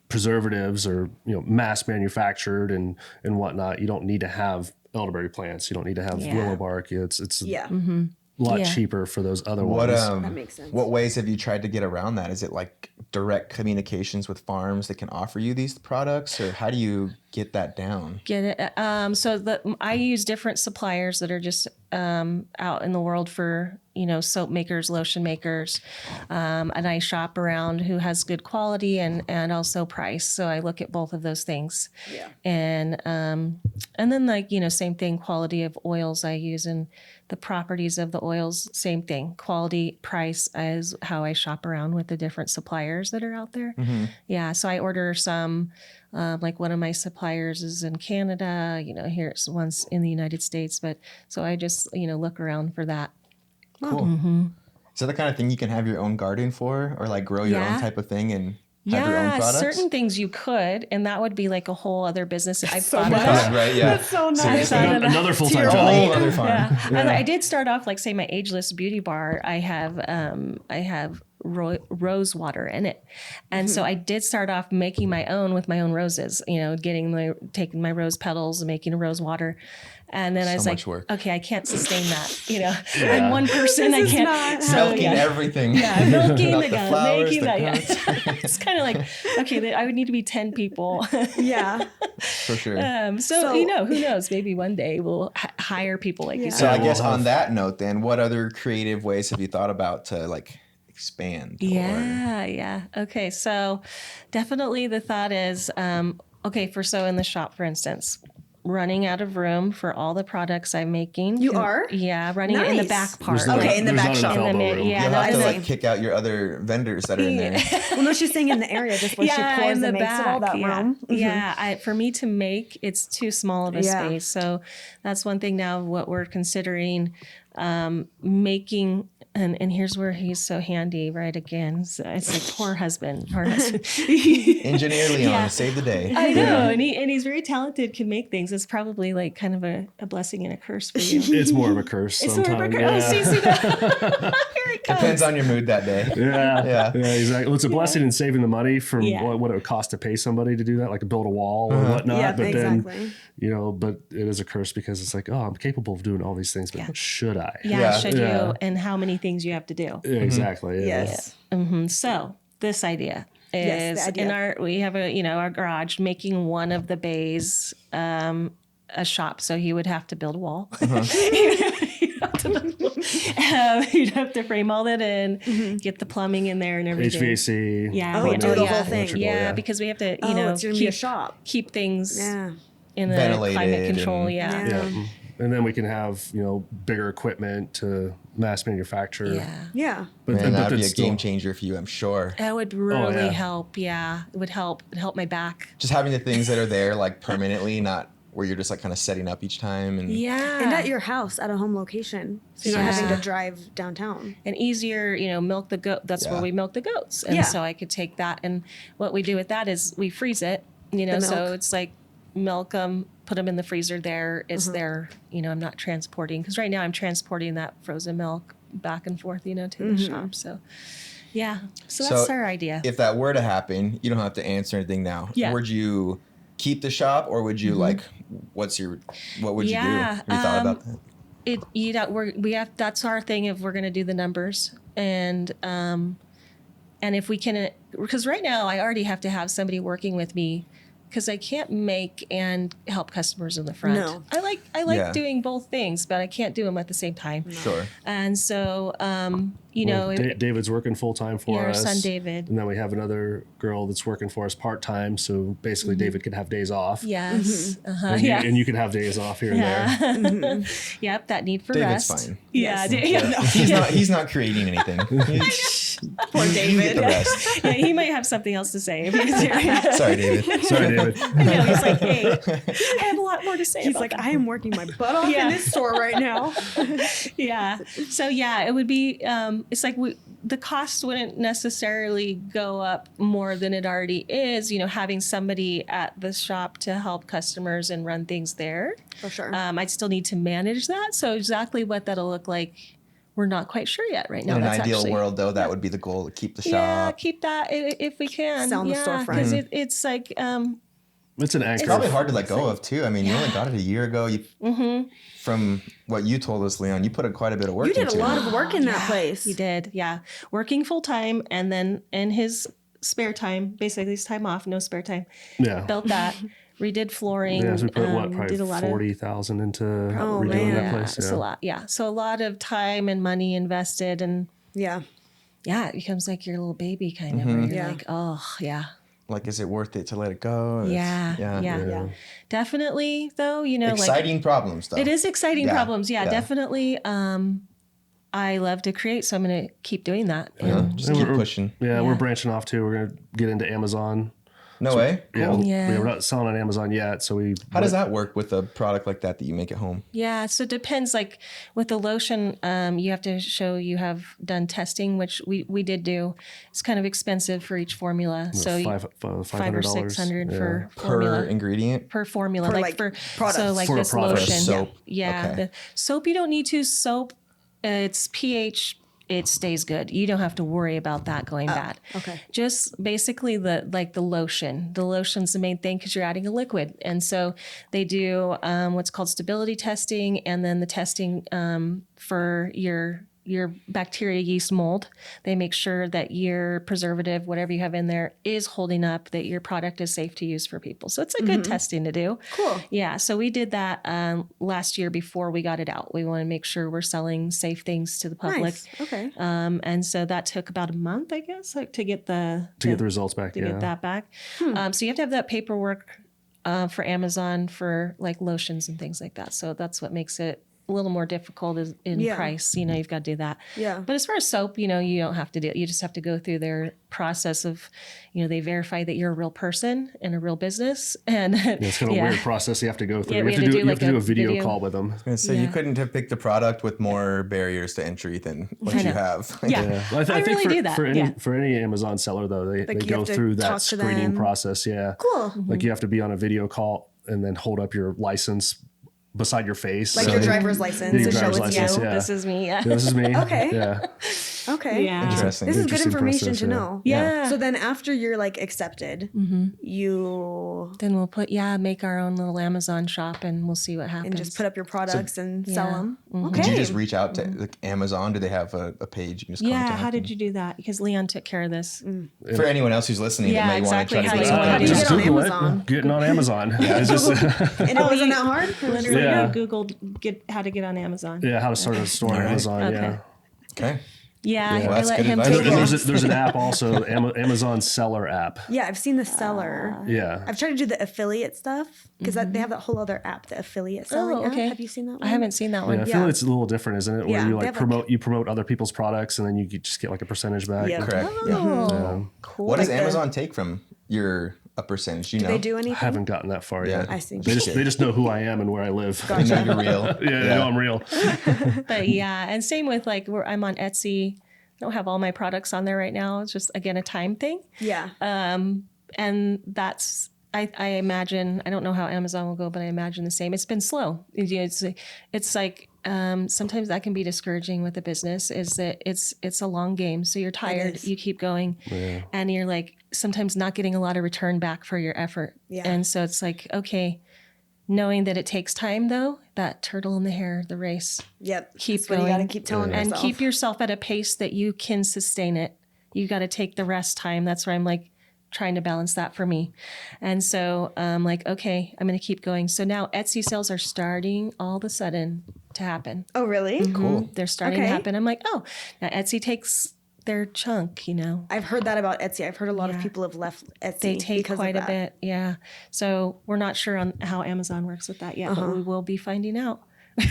preservatives are mass manufactured and whatnot. You don't need to have elderberry plants. You don't need to have willow bark. It's a lot cheaper for those other ones. That makes sense. What ways have you tried to get around that? Is it like direct communications with farms that can offer you these products, or how do you get that down? Get it. So I use different suppliers that are just out in the world for soap makers, lotion makers, and I shop around who has good quality and also price. So I look at both of those things. Yeah. And then same thing, quality of oils I use and the properties of the oils, same thing. Quality, price is how I shop around with the different suppliers that are out there. Mm-hmm. Yeah. So I order some. Like one of my suppliers is in Canada, here's one's in the United States, but so I just, look around for that. Cool. Mm-hmm. Is that the kind of thing you can have your own garden for, or like grow your own type of thing and have your own products? Certain things you could, and that would be like a whole other business. I've so thought nice. about. Right, yeah. That's so nice. Another full-time job. Whole other farm. Yeah. I did start off like say my ageless beauty bar. I have rose water in it, and so I did start off making my own with my own roses. Taking my rose petals and making a rose water. And then I was like, okay, I can't sustain that. I'm one person. I can't. Milking everything. Yeah, milking the flowers, making that. Yeah. It's kind of like, okay, I would need to be 10 people. Yeah. For sure. So who knows? Maybe one day we'll hire people like you said. So I guess on that note, then, what other creative ways have you thought about to like expand? Yeah. Okay, so definitely the thought is, in the shop, for instance, running out of room for all the products I'm making. You are? Yeah, running in the back part. In the back shop. You'll have to like kick out your other vendors that are in there. Well, no, she's saying in the area, just where she pours and makes it all that room. Mm-hmm. Yeah, for me to make, it's too small of a space. So that's one thing now what we're considering making. And here's where he's so handy, right? Again, so it's like poor husband. Engineer Leon, save the day. I know, and he's very talented, can make things. It's probably like kind of a blessing and a curse for you. It's more of a curse sometimes. More of a curse. Yeah. See that? Here it comes. Depends on your mood that day. Yeah, exactly. Well, it's a blessing in saving the money from what it would cost to pay somebody to do that, like to build a wall or whatnot. Yeah, but exactly. then, but it is a curse because it's like, I'm capable of doing all these things, but should I? Should you? And how many things you have to do? Yeah, exactly. Yeah. Yes. Mm-hmm. So this idea is in we have our garage, making one of the bays a shop. So he would have to build a wall. You'd have to frame all that in, get the plumbing in there and everything. HVAC. Yeah. We do the whole thing. Yeah, because we have to, it's gonna be a shop. Keep things in the ventilated climate control. Yeah. And then we can have, bigger equipment to mass manufacture. Yeah. But that would be a game changer for you, I'm sure. That would really help. Yeah. It would help. It'd help my back. Just having the things that are there like permanently, not where you're just like kind of setting up each time. And And at your house, at a home location. So you're not having to drive downtown. And easier, milk the goat. That's where we milk the goats. And so I could take that. And what we do with that is we freeze it, so it's like milk them, put them in the freezer there. It's there, I'm not transporting. Because right now I'm transporting that frozen milk back and forth, to the shop. So, So that's our idea. If that were to happen, you don't have to answer anything now. Yeah. Would you keep the shop, or would you what would you do? Have you thought about that? That's our thing if we're going to do the numbers. And if we can, because right now I already have to have somebody working with me because I can't make and help customers in the front. No. I like doing both things, but I can't do them at the same time. No. Sure. And so, David's working full time for us. Our son David. And then we have another girl that's working for us part time. So basically, David can have days off. Yes. And you can have days off here and there. Yep. That need for David's rest. fine. Yeah. He's not creating anything. Poor David. You get the rest. Yeah, he might have something else to say. Sorry, David. Sorry, David. No, he's like, hey, I have a lot more to say. He's like, I am working my butt off in this store right now. Yeah. So it would be. It's like the cost wouldn't necessarily go up more than it already is. Having somebody at the shop to help customers and run things there. For sure. I'd still need to manage that. So exactly what that'll look like, we're not quite sure yet right now. In an ideal world, though, that would be the goal, to keep the shop. Yeah, keep that if we can. Sell the storefront. Because it's like... it's an anchor. It's probably hard to let go of, too. I mean, you only got it a year ago. From what you told us, Leon, you put quite a bit of work into it. You did a lot of work in that place. He did, yeah. Working full time, and then in his spare time, basically his time off, no spare time. Yeah. Built that. Redid flooring. Yeah, so we put probably did a lot 40,000 into redoing that place. It's a lot. Yeah. So a lot of time and money invested, and it becomes like your little baby kind of. Where you're like, oh yeah. Like, is it worth it to let it go? Yeah. Definitely, though. Exciting problems, though. It is exciting problems. Yeah, definitely. I love to create, so I'm going to keep doing that. Just keep pushing. We're branching off too. We're going to get into Amazon. No way? Cool. Yeah, we're not selling on Amazon yet. So How does that work with a product like that you make at home? Yeah, so it depends. Like with the lotion, you have to show you have done testing, which we did do. It's kind of expensive for each formula. So $500 or $600 for per formula. Ingredient? Per formula. For products. So like for this product. lotion. Soap. Yeah. Okay. The soap you don't need to. Soap, it's pH. It stays good. You don't have to worry about that going bad. Okay. Just basically the lotion. The lotion's the main thing because you're adding a liquid. And so they do what's called stability testing, and then the testing for your bacteria, yeast, mold. They make sure that your preservative, whatever you have in there, is holding up, that your product is safe to use for people. So it's a good testing to do. Cool. Yeah. So we did that last year before we got it out. We want to make sure we're selling safe things to the public. Nice. Okay. And so that took about a month, I guess, to get the results back. Get that back. So you have to have that paperwork for Amazon for like lotions and things like that. So that's what makes it a little more difficult in price. You've got to do that. Yeah. But as far as soap, you don't have to do it. You just have to go through their process of, they verify that you're a real person and a real business. And it's kind of a weird process you have to go through. Yeah, you have to do a video call with them. I was going to say, you couldn't have picked a product with more barriers to entry than what you have. Well, I think really do that. For any Amazon seller, though, they go through that screening process. Yeah. Cool. Like you have to be on a video call and then hold up your license beside your face. Like your driver's license to show it's you. Yeah. This is me. Yeah, this is me. Okay. Yeah. Okay. Yeah. Interesting. This is good information to know. Yeah. So then after you're like accepted, you... Then we'll make our own little Amazon shop and we'll see what happens. And just put up your products and sell them. Okay. Did you just reach out to like Amazon? Do they have a page you can just contact? How did you do that? Because Leon took care of this. For anyone else who's listening that may exactly. want to try to How do you get on Amazon? Getting on Amazon. It's just, and it wasn't that hard? Literally Googled how to get on Amazon. Yeah, how to start a store on Amazon. Okay. Yeah. Okay. Yeah, well, that's let good him advice. take And it. there's an app also, Amazon Seller app. Yeah, I've seen the seller. Yeah. I've tried to do the affiliate stuff because they have that whole other app, the affiliate selling app. Have you seen that one? I haven't seen that one. Yeah, I feel it's a little different, isn't it? Where Yeah, you they like have you promote other people's products and then you just get like a percentage back. Yeah. Correct. Oh, cool. What does Amazon take from your a percentage? Do they do anything? I haven't gotten that far yet. I see. They just know who I am and where I live. They know you're real. Yeah, they know I'm real. But and same with like where I'm on Etsy. I don't have all my products on there right now. It's just again a time thing. Yeah. And that's I imagine, I don't know how Amazon will go, but I imagine the same. It's been slow. It's like sometimes that can be discouraging with a business, is that it's a long game. So you're tired, you keep going, and you're like sometimes not getting a lot of return back for your effort. Yeah. And so it's like, okay, knowing that it takes time though, that turtle in the hare, the race. Yep. Keep going. going. You got to keep telling yourself. And keep yourself at a pace that you can sustain it. You got to take the rest time. That's where I'm like, trying to balance that for me. And so I'm like, okay, I'm going to keep going. So now Etsy sales are starting all of a sudden to happen. Oh, really? Cool. They're starting to happen. I'm like, oh, now Etsy takes their chunk, I've heard that about Etsy. I've heard a lot of people have left Etsy. They take quite a bit. Yeah. So we're not sure on how Amazon works with that yet, but we will be finding out.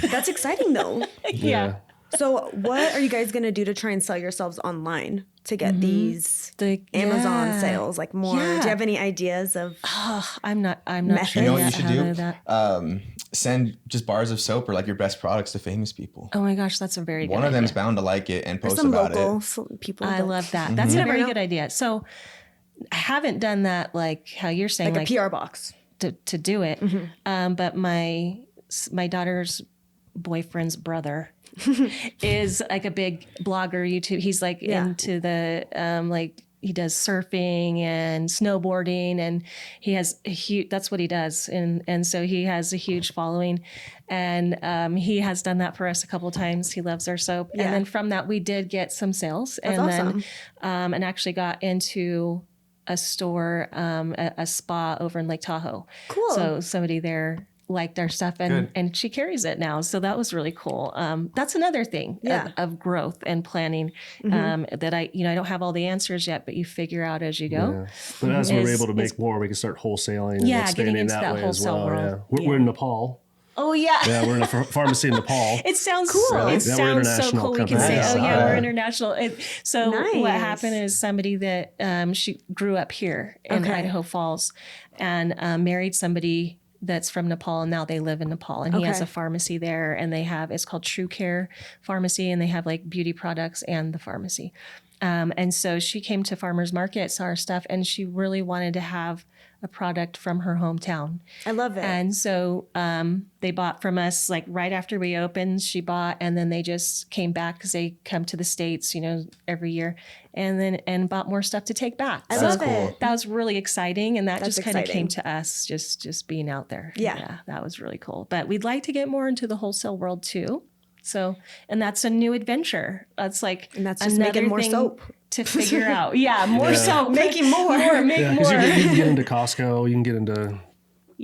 That's exciting though. Yeah. So what are you guys going to do to try and sell yourselves online to get these Amazon sales like more? Do you have any ideas of? I'm not sure. You know what you should do? Send just bars of soap or like your best products to famous people. Oh my gosh, that's a very good One of them's idea. bound to like it and post some about local it. People. I love that. That's a very good idea. So I haven't done that like how you're saying, like a PR box to do it. But my daughter's boyfriend's brother is like a big blogger, YouTube. He's like into the like he does surfing and snowboarding, and he has a huge, that's what he does. And so he has a huge following, and he has done that for us a couple of times. He loves our soap. Yeah. And then from that, we did get some sales. That's awesome. Then, and actually got into a store, a spa over in Lake Tahoe. Cool. So somebody there liked our stuff, and she carries it now. So that was really cool. That's another thing of growth and planning that I don't have all the answers yet, but you figure out as you go. Yeah. But as we're able to make more, we can start wholesaling and expanding into that way as well. World. Yeah. We're in Nepal. Oh yeah. Yeah, we're in a pharmacy in Nepal. It sounds cool. Really? It sounds so cool. We can say, we're international. So nice. What happened is somebody that she grew up here in Idaho Falls and married somebody that's from Nepal, and now they live in Nepal, and he has a pharmacy there, and it's called True Care Pharmacy, and they have like beauty products and the pharmacy. And so she came to Farmers Market, saw our stuff, and she really wanted to have a product from her hometown. I love it. And so they bought from us like right after we opened, she bought, and then they just came back because they come to the States, every year, and bought more stuff to take back. I love it. That was really exciting. And that just kind of came to us just being out there. Yeah. That was really cool. But we'd like to get more into the wholesale world too. So, and that's a new adventure. That's like, and that's just making more soap to figure out. Yeah, more soap, making more. Make more. You can get into Costco. You can get into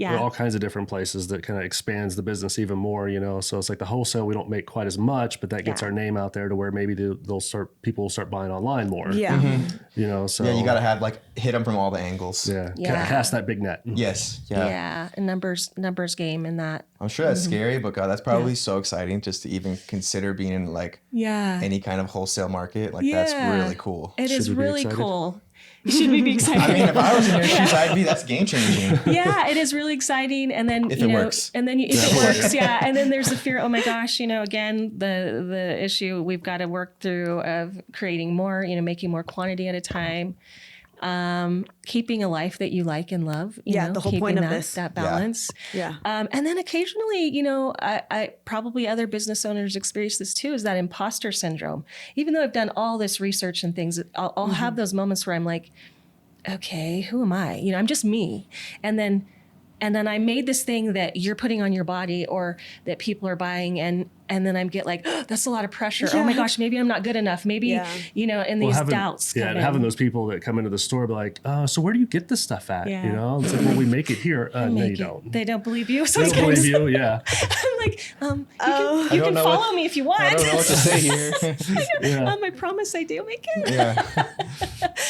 all kinds of different places that kind of expands the business even more. So it's like the wholesale, we don't make quite as much, but that gets our name out there to where maybe people will start buying online more. Yeah. So you got to have hit them from all the angles. Yeah. Cast that big net. Yes. Yeah. Yeah. And numbers game in that. I'm sure that's scary, but God, that's probably so exciting just to even consider being in like any kind of wholesale market. Like that's really cool. It is really cool. Should we be excited? I mean, if I was in your shoes, that's game changing. Yeah, it is really exciting. And then if it works, and then if it works, and then there's the fear. Oh my gosh, again, the issue we've got to work through of creating more, making more quantity at a time, keeping a life that you like and love. The whole point of that balance. Yeah. And then occasionally, I probably other business owners experience this too, is that imposter syndrome. Even though I've done all this research and things, I'll have those moments where I'm like, okay, who am I? I'm just me. And then I made this thing that you're putting on your body or that people are buying, and then I get like, oh, that's a lot of pressure. Yeah. Oh my gosh, maybe I'm not good enough. Maybe, and these doubts. Yeah, and having those people that come into the store be like, so where do you get this stuff at? Yeah. It's like, well, we make it here. No, you don't. They don't believe you. So they don't believe you, yeah. I'm like, you can follow me if you want. I don't know what to say here. I promise I do make it. Yeah.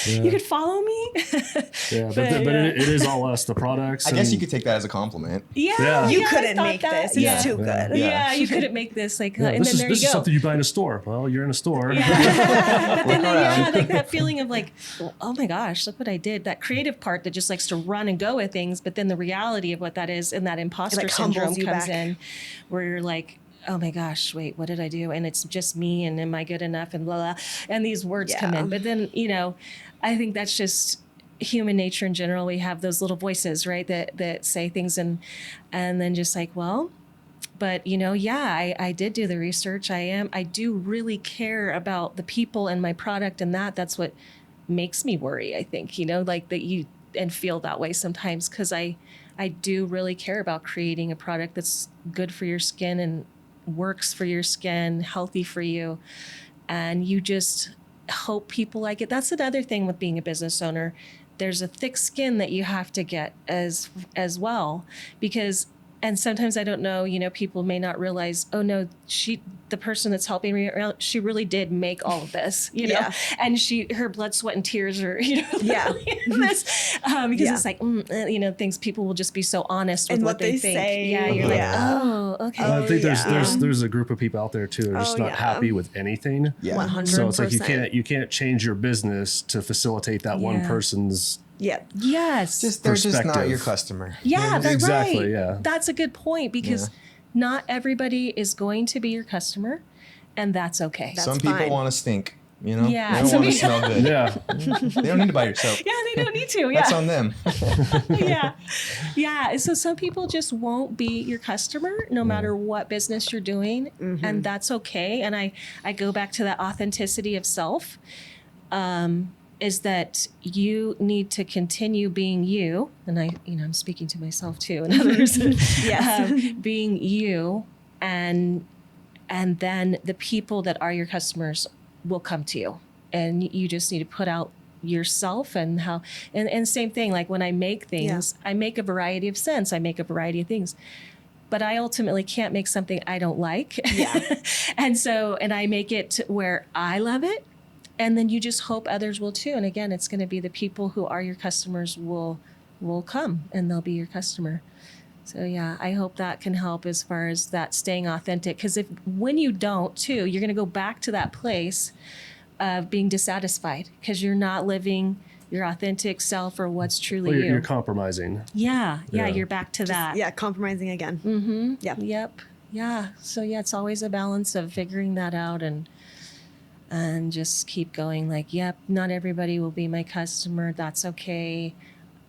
You could follow me. But it is all us, the products. I guess you could take that as a compliment. Yeah. You couldn't make this. It's too good. Yeah, you couldn't make this. Like, and then there you go. This is something you buy in a store. Well, you're in a store. Yeah. But then, like that feeling of like, oh my gosh, look what I did. That creative part that just likes to run and go with things, but then the reality of what that is, and that imposter syndrome comes in, where you're like, oh my gosh, wait, what did I do? And it's just me, and am I good enough? And blah, blah. And these words come in. But then, I think that's just human nature in general. We have those little voices, right, that say things, and then just like, well, but I did do the research. I do really care about the people and my product, and that's what makes me worry, I think, like that you and feel that way sometimes, because I do really care about creating a product that's good for your skin and works for your skin, healthy for you, and you just hope people like it. That's another thing with being a business owner. there's a thick skin that you have to get as well, because, and sometimes I don't know, you know, people may not realize, oh no, the person that's helping me, she really did make all of this, you know, and her blood, sweat, and tears are, you know, this, because it's like, you know, people will just be so honest with what they think. Say. Yeah, you're like, oh, okay. I think there's a group of people out there too that are just not happy with anything. Yeah, 100%. So it's like you can't change your business to facilitate that one person's. Yeah. Yes. They're just not your customer. Yeah, that's exactly. Right. Yeah. That's a good point, because not everybody is going to be your customer, and that's okay. Some people want to stink, you know? Yeah. They don't want to smell good. Yeah. They don't need to buy your soap. Yeah, they don't need to. Yeah. That's on them. Yeah. Yeah. So some people just won't be your customer no matter what business you're doing. And that's okay. And I go back to that authenticity of self. Is that you need to continue being you, and I'm speaking to myself too, and others. Being you, and then the people that are your customers will come to you, and you just need to put out yourself and same thing. Like when I make things, I make a variety of scents, I make a variety of things. But I ultimately can't make something I don't like. Yeah. and I make it where I love it. And then you just hope others will too. And again, it's going to be the people who are your customers will come, and they'll be your customer. So yeah, I hope that can help as far as that staying authentic. Because when you don't too, you're going to go back to that place of being dissatisfied because you're not living your authentic self or what's truly you. You're compromising. Yeah, you're back to that. Yeah, compromising again. Mm-hmm. Yeah. Yep. Yeah. So yeah, it's always a balance of figuring that out and just keep going like, yep, not everybody will be my customer. That's okay.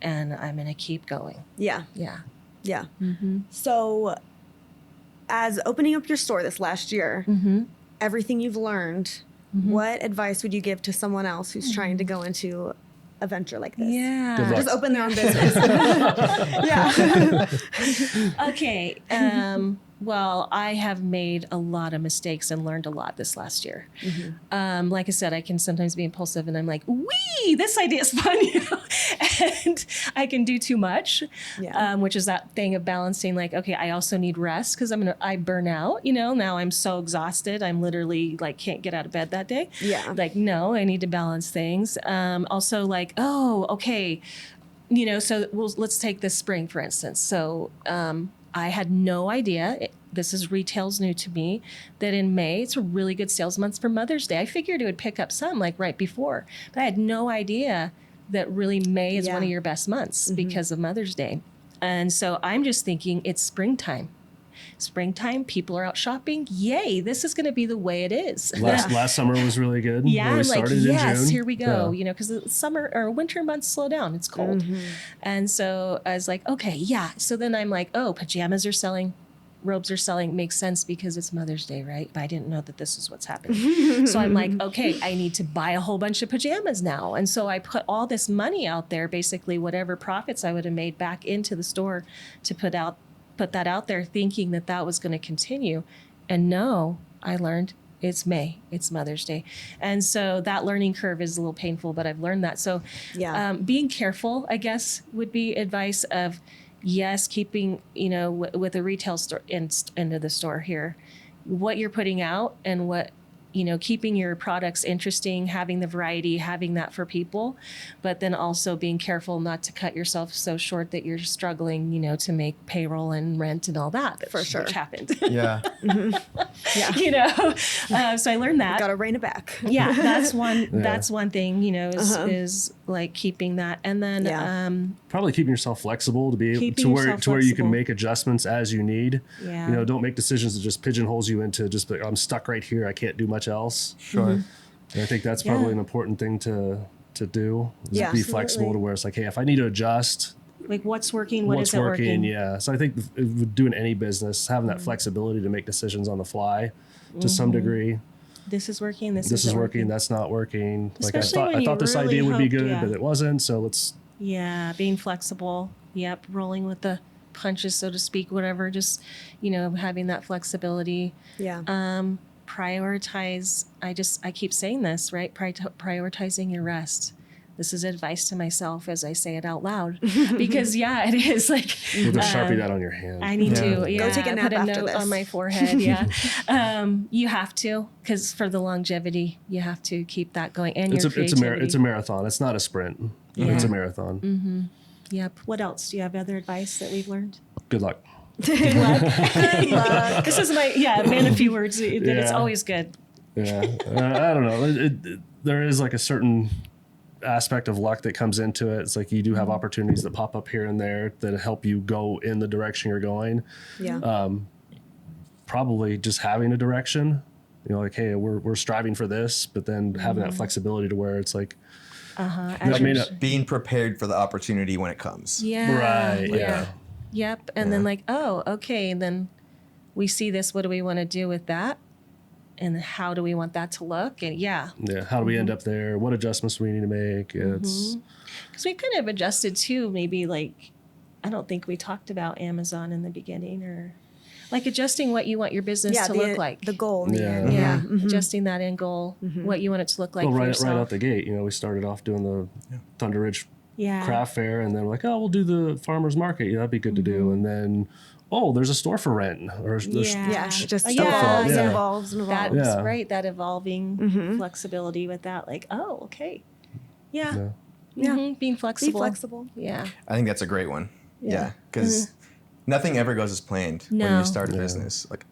And I'm going to keep going. Yeah. Yeah. Yeah. Mm-hmm. So as opening up your store this last year, everything you've learned, what advice would you give to someone else who's trying to go into a venture like this? Yeah. Just open their own business. Okay. Well, I have made a lot of mistakes and learned a lot this last year. Like I said, I can sometimes be impulsive and I'm like, wee, this idea is fun, you know? And I can do too much, which is that thing of balancing like, okay, I also need rest because I burn out, you know, now I'm so exhausted. I'm literally like, can't get out of bed that day. Yeah. Like, no, I need to balance things. Also like, oh, okay. You know, so let's take this spring, for instance. So, I had no idea, this is retail's new to me, that in May, it's a really good sales month for Mother's Day. I figured it would pick up some like right before, but I had no idea that really May is one of your best months because of Mother's Day. And so I'm just thinking it's springtime. Springtime, people are out shopping. Yay, this is going to be the way it is. Last summer was really good. Yeah, we like, started in June. Here we go. You know, because the summer or winter months slow down. It's cold. And so I was like, okay, yeah. So then I'm like, oh, pajamas are selling. Robes are selling. Makes sense because it's Mother's Day, right? But I didn't know that this is what's happening. So I'm like, okay, I need to buy a whole bunch of pajamas now. And so I put all this money out there, basically whatever profits I would have made back into the store to put that out there thinking that was going to continue. And no, I learned it's May, it's Mother's Day. And so that learning curve is a little painful, but I've learned that. So being careful, I guess, would be advice of, yes, keeping, you know, with a retail store end of the store here, what you're putting out and what, you know, keeping your products interesting, having the variety, having that for people, but then also being careful not to cut yourself so short that you're struggling, you know, to make payroll and rent and all that. For sure. Which happened. Yeah. Yeah. You know, so I learned that. Got to rein it back. Yeah, that's one. That's one thing. You know, is like keeping that, and then probably keeping yourself flexible to be able to where you can make adjustments as you need. Yeah. You know, don't make decisions that just pigeonholes you into just like, I'm stuck right here. I can't do much else. Sure. And I think that's probably an important thing to do. Is be flexible to where it's like, hey, if I need to adjust. Like what's working, what isn't working. Yeah. So I think doing any business, having that flexibility to make decisions on the fly to some degree. This is working. This is working. That's not working. Especially like I thought this really idea would be good, but it wasn't. So let's. Yeah. Being flexible. Yep. Rolling with the punches, so to speak, whatever. Just, you know, having that flexibility. Yeah. Prioritize. I keep saying this, right? Prioritizing your rest. this is advice to myself as I say it out loud, because it is like, you have to Sharpie that on your hand. I need to, go take a nap put a after note this on my forehead. You have to, because for the longevity, you have to keep that going. And it's a marathon. It's not a sprint. It's a marathon. Mm-hmm. Yep. What else? Do you have other advice that we've learned? Good luck. Good luck. Good luck. This is my, man, a few words. It's always good. Yeah. I don't know. There is like a certain aspect of luck that comes into it. It's like you do have opportunities that pop up here and there that help you go in the direction you're going. Yeah. Probably just having a direction, like, hey, we're striving for this, but then having that flexibility to where it's like, being prepared for the opportunity when it comes. Yeah. Right. Yeah. Yep. And then like, oh, okay. And then we see this. What do we want to do with that? And how do we want that to look? And how do we end up there? What adjustments do we need to make? It's because we kind of adjusted too. Maybe like, I don't think we talked about Amazon in the beginning, or like adjusting what you want your business to look like. The goal in the end. Adjusting that end goal, what you want it to look like for right yourself. Right out the gate, we started off doing the Thunder Ridge craft fair, and then we're like, oh, we'll do the farmers market. That'd be good to do. And then, oh, there's a store for rent, or just evolves. That's right. That evolving flexibility with that, like, oh, okay, being flexible. Be flexible. Yeah, I think that's a great one. Yeah, because nothing ever goes as planned when you start a business. Like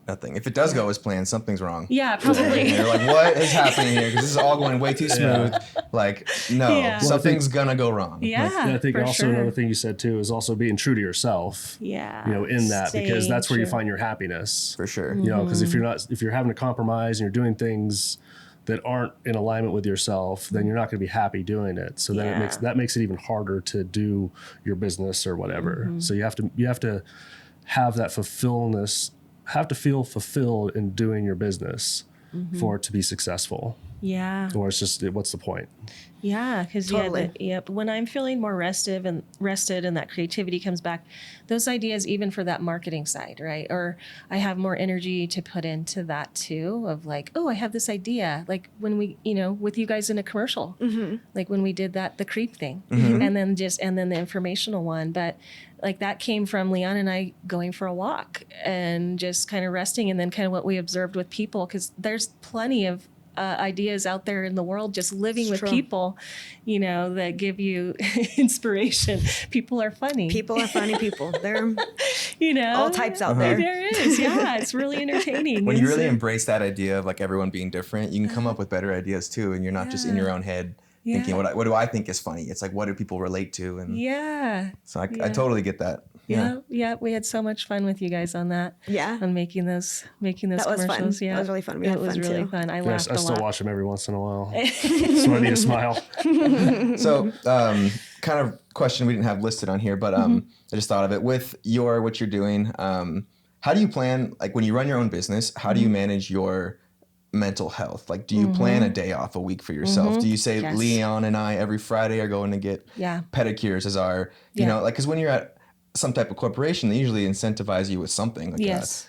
nothing. If it does go as planned, something's wrong. Yeah, probably. You're like, what is happening here? Because this is all going way too smooth. Like, no, something's gonna go wrong. Yeah, I think also another thing you said too is also being true to yourself. Yeah, in that, because that's where you find your happiness. For sure. Because if you're having to compromise and you're doing things that aren't in alignment with yourself, then you're not going to be happy doing it. So then that makes it even harder to do your business or whatever. So you have to have that feel fulfilled in doing your business for it to be successful. Yeah. Or it's just, what's the point? Yeah, because when I'm feeling more rested and that creativity comes back, those ideas, even for that marketing side, right? Or I have more energy to put into that too, of like, oh, I have this idea, like when we, with you guys in a commercial, like when we did the creep thing, and then the informational one, but like that came from Leon and I going for a walk and just kind of resting, and then kind of what we observed with people, because there's plenty of ideas out there in the world, just living with people, that give you inspiration. People are funny. People are funny people. There are all types out there. There is. Yeah. It's really entertaining. When you really embrace that idea of like everyone being different, you can come up with better ideas too. And you're not just in your own head thinking, what do I think is funny? It's like, what do people relate to? And so I totally get that. Yeah. We had so much fun with you guys on that. Yeah. On making those that was commercials. Fun. Yeah. That was really fun. It was really fun. I laughed a lot. I still watch them every once in a while. So I need a smile. So, kind of question we didn't have listed on here, but I just thought of it. With what you're doing, how do you plan, like when you run your own business, how do you manage your mental health? Like, do you plan a day off a week for yourself? Do you say Leon and I every Friday are going to get pedicures as our, like, because when you're at some type of corporation, they usually incentivize you with something like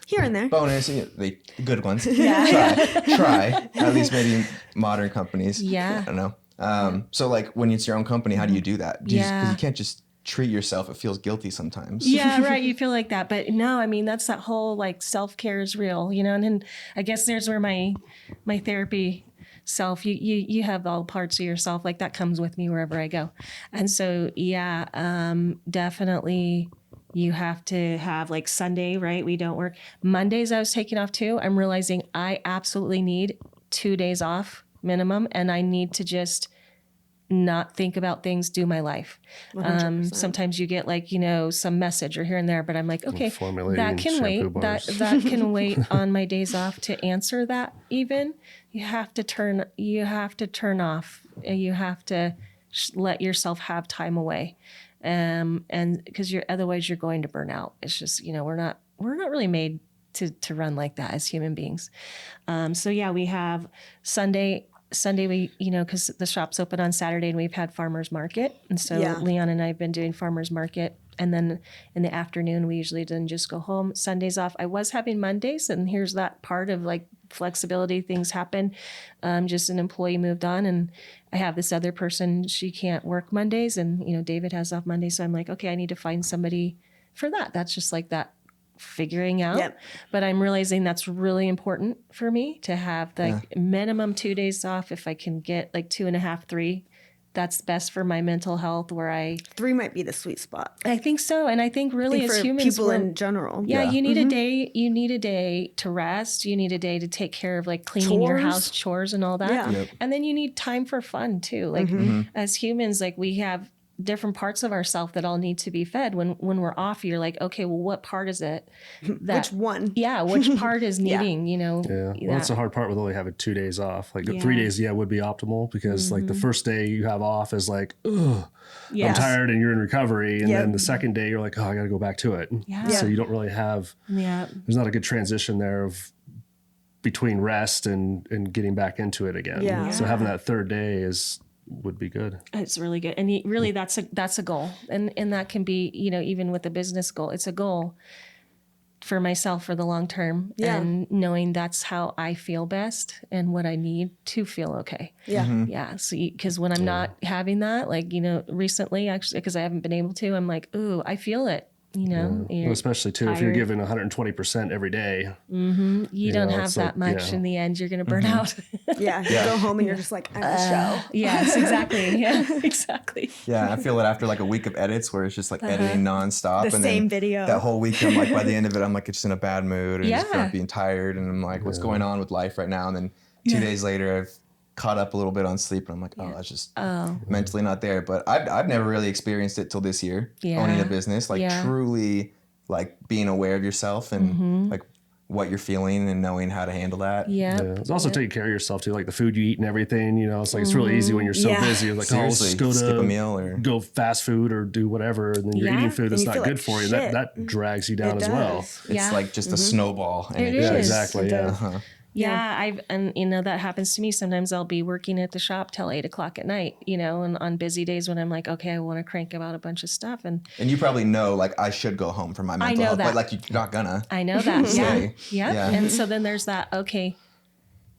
here and there bonus, the good ones. Try at least maybe modern companies. I don't know. So like when it's your own company, how do you do that? Because you can't just treat yourself. It feels guilty sometimes. Yeah, right. You feel like that, but no, I mean, that's that whole like self-care is real, and then I guess there's where my therapy self, you have all parts of yourself like that comes with me wherever I go. And so definitely you have to have like Sunday, right? We don't work. Mondays I was taking off too. I'm realizing I absolutely need 2 days off minimum, and I need to just not think about things, do my life. Sometimes you get like, some message or here and there, but I'm like, okay, that can wait. That can wait on my days off to answer that. Even you have to turn off, and you have to let yourself have time away. And because otherwise you're going to burn out. It's just, we're not really made to run like that as human beings. So we have Sunday Sunday we, because the shop's open on Saturday and we've had farmers market. And so Leon and I have been doing farmers market. And then in the afternoon, we usually then just go home. Sundays off. I was having Mondays, and here's that part of like flexibility. Things happen. Just an employee moved on, and I have this other person. She can't work Mondays, and David has off Mondays. So I'm like, okay, I need to find somebody for that. That's just like that figuring out. Yep. But I'm realizing that's really important for me to have like minimum 2 days off. If I can get like 2.5, 3. That's best for my mental health. 3 might be the sweet spot. I think so, and I think really as humans, people in general, you need a day. You need a day to rest. You need a day to take care of like cleaning your house, chores, and all that. And then you need time for fun too. Like as humans, like we have different parts of ourselves that all need to be fed. When we're off, you're like, okay, well, what part is it? Which one? Yeah, which part is needing, Well, that's the hard part with only having 2 days off. Like 3 days, would be optimal because like the first day you have off is like, ugh, I'm tired and you're in recovery. And then the second day you're like, oh, I got to go back to it. So you don't really have, there's not a good transition there of between rest and getting back into it again. So having that third day would be good. It's really good. And really that's a goal. And that can be, even with the business goal, it's a goal for myself for the long term and knowing that's how I feel best and what I need to feel okay. Yeah. So because when I'm not having that, like, recently actually, because I haven't been able to, I'm like, ooh, I feel it. Well, especially too, if you're giving 120% every day, you don't have that much in the end. You're going to burn out. You go home and you're just like, I'm the show. Yes, exactly. Yeah, exactly. Yeah, I feel it after like a week of edits where it's just like editing nonstop. The same video. That whole week, I'm like, by the end of it, I'm like just in a bad mood and just being tired. And I'm like, what's going on with life right now? And then 2 days later, I've caught up a little bit on sleep and I'm like, oh, that's just mentally not there. But I've never really experienced it till this year, owning a business, like truly like being aware of yourself and like what you're feeling and knowing how to handle that. It's also taking care of yourself too, like the food you eat and everything, it's like, it's really easy when you're so busy. You're like, seriously, let's go skip a meal or go fast food or do whatever. And then you're eating food that's not good like for you. That drags you down as well. It's like just a snowball. And it is. Exactly. And that happens to me. Sometimes I'll be working at the shop till 8:00 at night, and on busy days when I'm like, okay, I want to crank out a bunch of stuff. And you probably know, like, I should go home for my mental health, but like, you're not gonna. I know that. Yeah. And so then there's that, okay,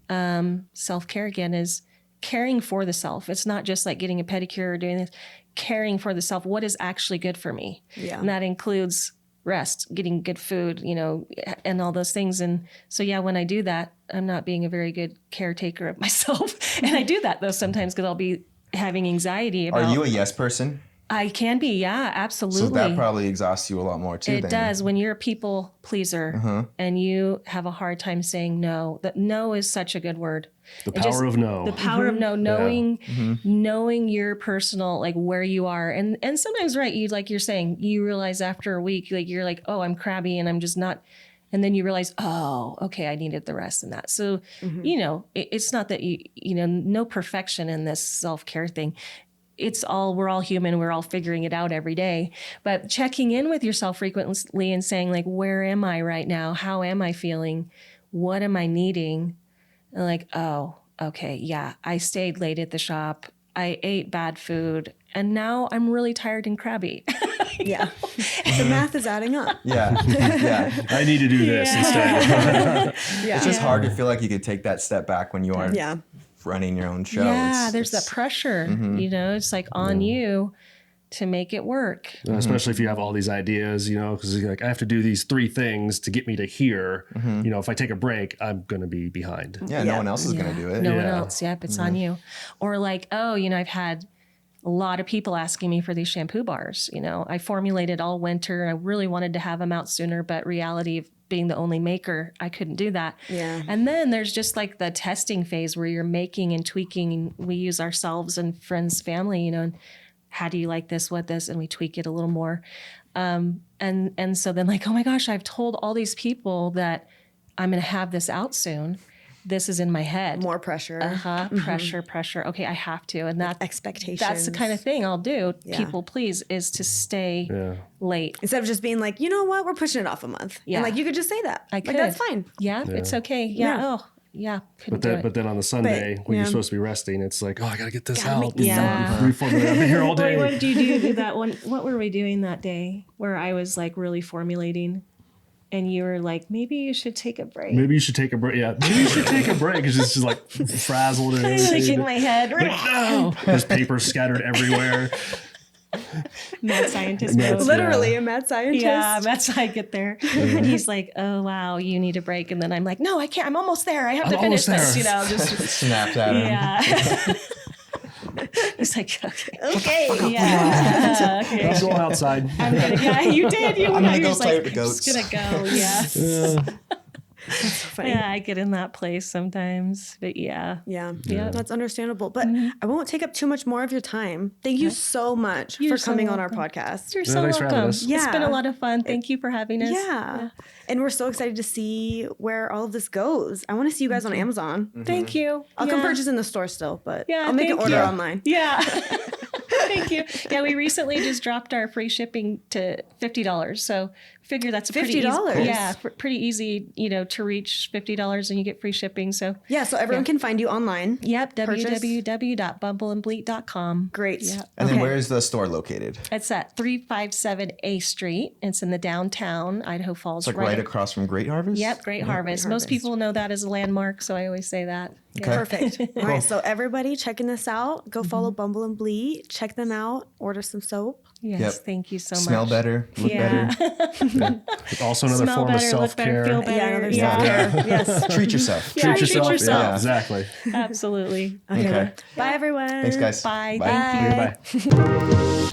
self-care again is caring for the self. It's not just like getting a pedicure or doing this, caring for the self. What is actually good for me? And that includes rest, getting good food, and all those things. And so, when I do that, I'm not being a very good caretaker of myself. And I do that though sometimes because I'll be having anxiety about. Are you a yes person? I can be. Yeah, absolutely. So that probably exhausts you a lot more too. It does. When you're a people pleaser and you have a hard time saying no, that no is such a good word. The power of no. The power of no, knowing your personal, like where you are. And sometimes, right, you're saying, you realize after a week, like you're like, oh, I'm crabby and I'm just not. And then you realize, oh, okay, I needed the rest in that. So, it's not that no perfection in this self-care thing. We're all human. We're all figuring it out every day, but checking in with yourself frequently and saying like, where am I right now? How am I feeling? What am I needing? And like, oh, okay. Yeah. I stayed late at the shop. I ate bad food and now I'm really tired and crabby. The math is adding up. I need to do this instead. It's just hard to feel like you could take that step back when you are running your own show. There's that pressure, it's like on you to make it work. Especially if you have all these ideas, because you're like, I have to do these 3 things to get me to here. If I take a break, I'm going to be behind. No one else is going to do it. No one else. It's on you. Or like, I've had a lot of people asking me for these shampoo bars. I formulated all winter. I really wanted to have them out sooner, but reality of being the only maker, I couldn't do that. And then there's just like the testing phase where you're making and tweaking. We use ourselves and friends, family, and how do you like this, what this, and we tweak it a little more. And so then like, oh my gosh, I've told all these people that I'm going to have this out soon. This is in my head. More pressure. Pressure. Okay, I have to. And that expectations. That's the kind of thing I'll do. People please is to stay late. Instead of just being like, you know what, we're pushing it off a month. And like you could just say that. I could. Like, that's fine. It's okay. But then on the Sunday when you're supposed to be resting, it's like, oh, I gotta get this out. Make this I've been here all day. What did you do that one? What were we doing that day where I was like really formulating? And you were like, maybe you should take a break. Maybe you should take a break. Yeah, maybe you should take a break. It's just like frazzled and everything. Like in my head. Like, no. There's paper scattered everywhere. Mad scientist. Literally a mad scientist. Yeah, that's how I get there. And he's like, oh, wow, you need a break. And then I'm like, no, I can't. I'm almost there. I have to finish this. Just snapped at him. Yeah. He's like, okay. Okay. Let's go outside. You did. I'm going to go play like, with the goats. Just going to go, yeah. That's so funny. Yeah, I get in that place sometimes, but yeah, that's understandable. But I won't take up too much more of your time. Thank you so much for coming on our podcast. You're so welcome. It's been a lot of fun. Thank you for having us. Yeah. And we're so excited to see where all of this goes. I want to see you guys on Amazon. Mm-hmm. Thank you. I'll come purchase in the store still, but Yeah, I'll make an thank order you. online. Yeah. Thank you. Yeah, we recently just dropped our free shipping to $50. So figure that's pretty $50. easy. Yeah, pretty easy, to reach $50 and you get free shipping. So yeah, so everyone can find you online. Yep, www.bumbleandbleat.com. Great. Yep. And then where is the store located? It's at 357 A Street. It's in the downtown Idaho Falls. It's like right across from Great Harvest? Yep, Great Harvest. Most people know that as a landmark, so I always say that. Okay. Perfect. All right, so everybody checking this out, go follow Bumble and Bleat, check them out, order some soap. Yes, thank you so much. Smell better, look better. Also another Smell form better, of self-care. Look better, feel better. Self-care. Yes. Treat yourself. Yeah, Treat yourself. yourself. Yeah, exactly. Absolutely. Okay. Bye, everyone. Thanks, guys. Bye. Bye. Thank you. Bye.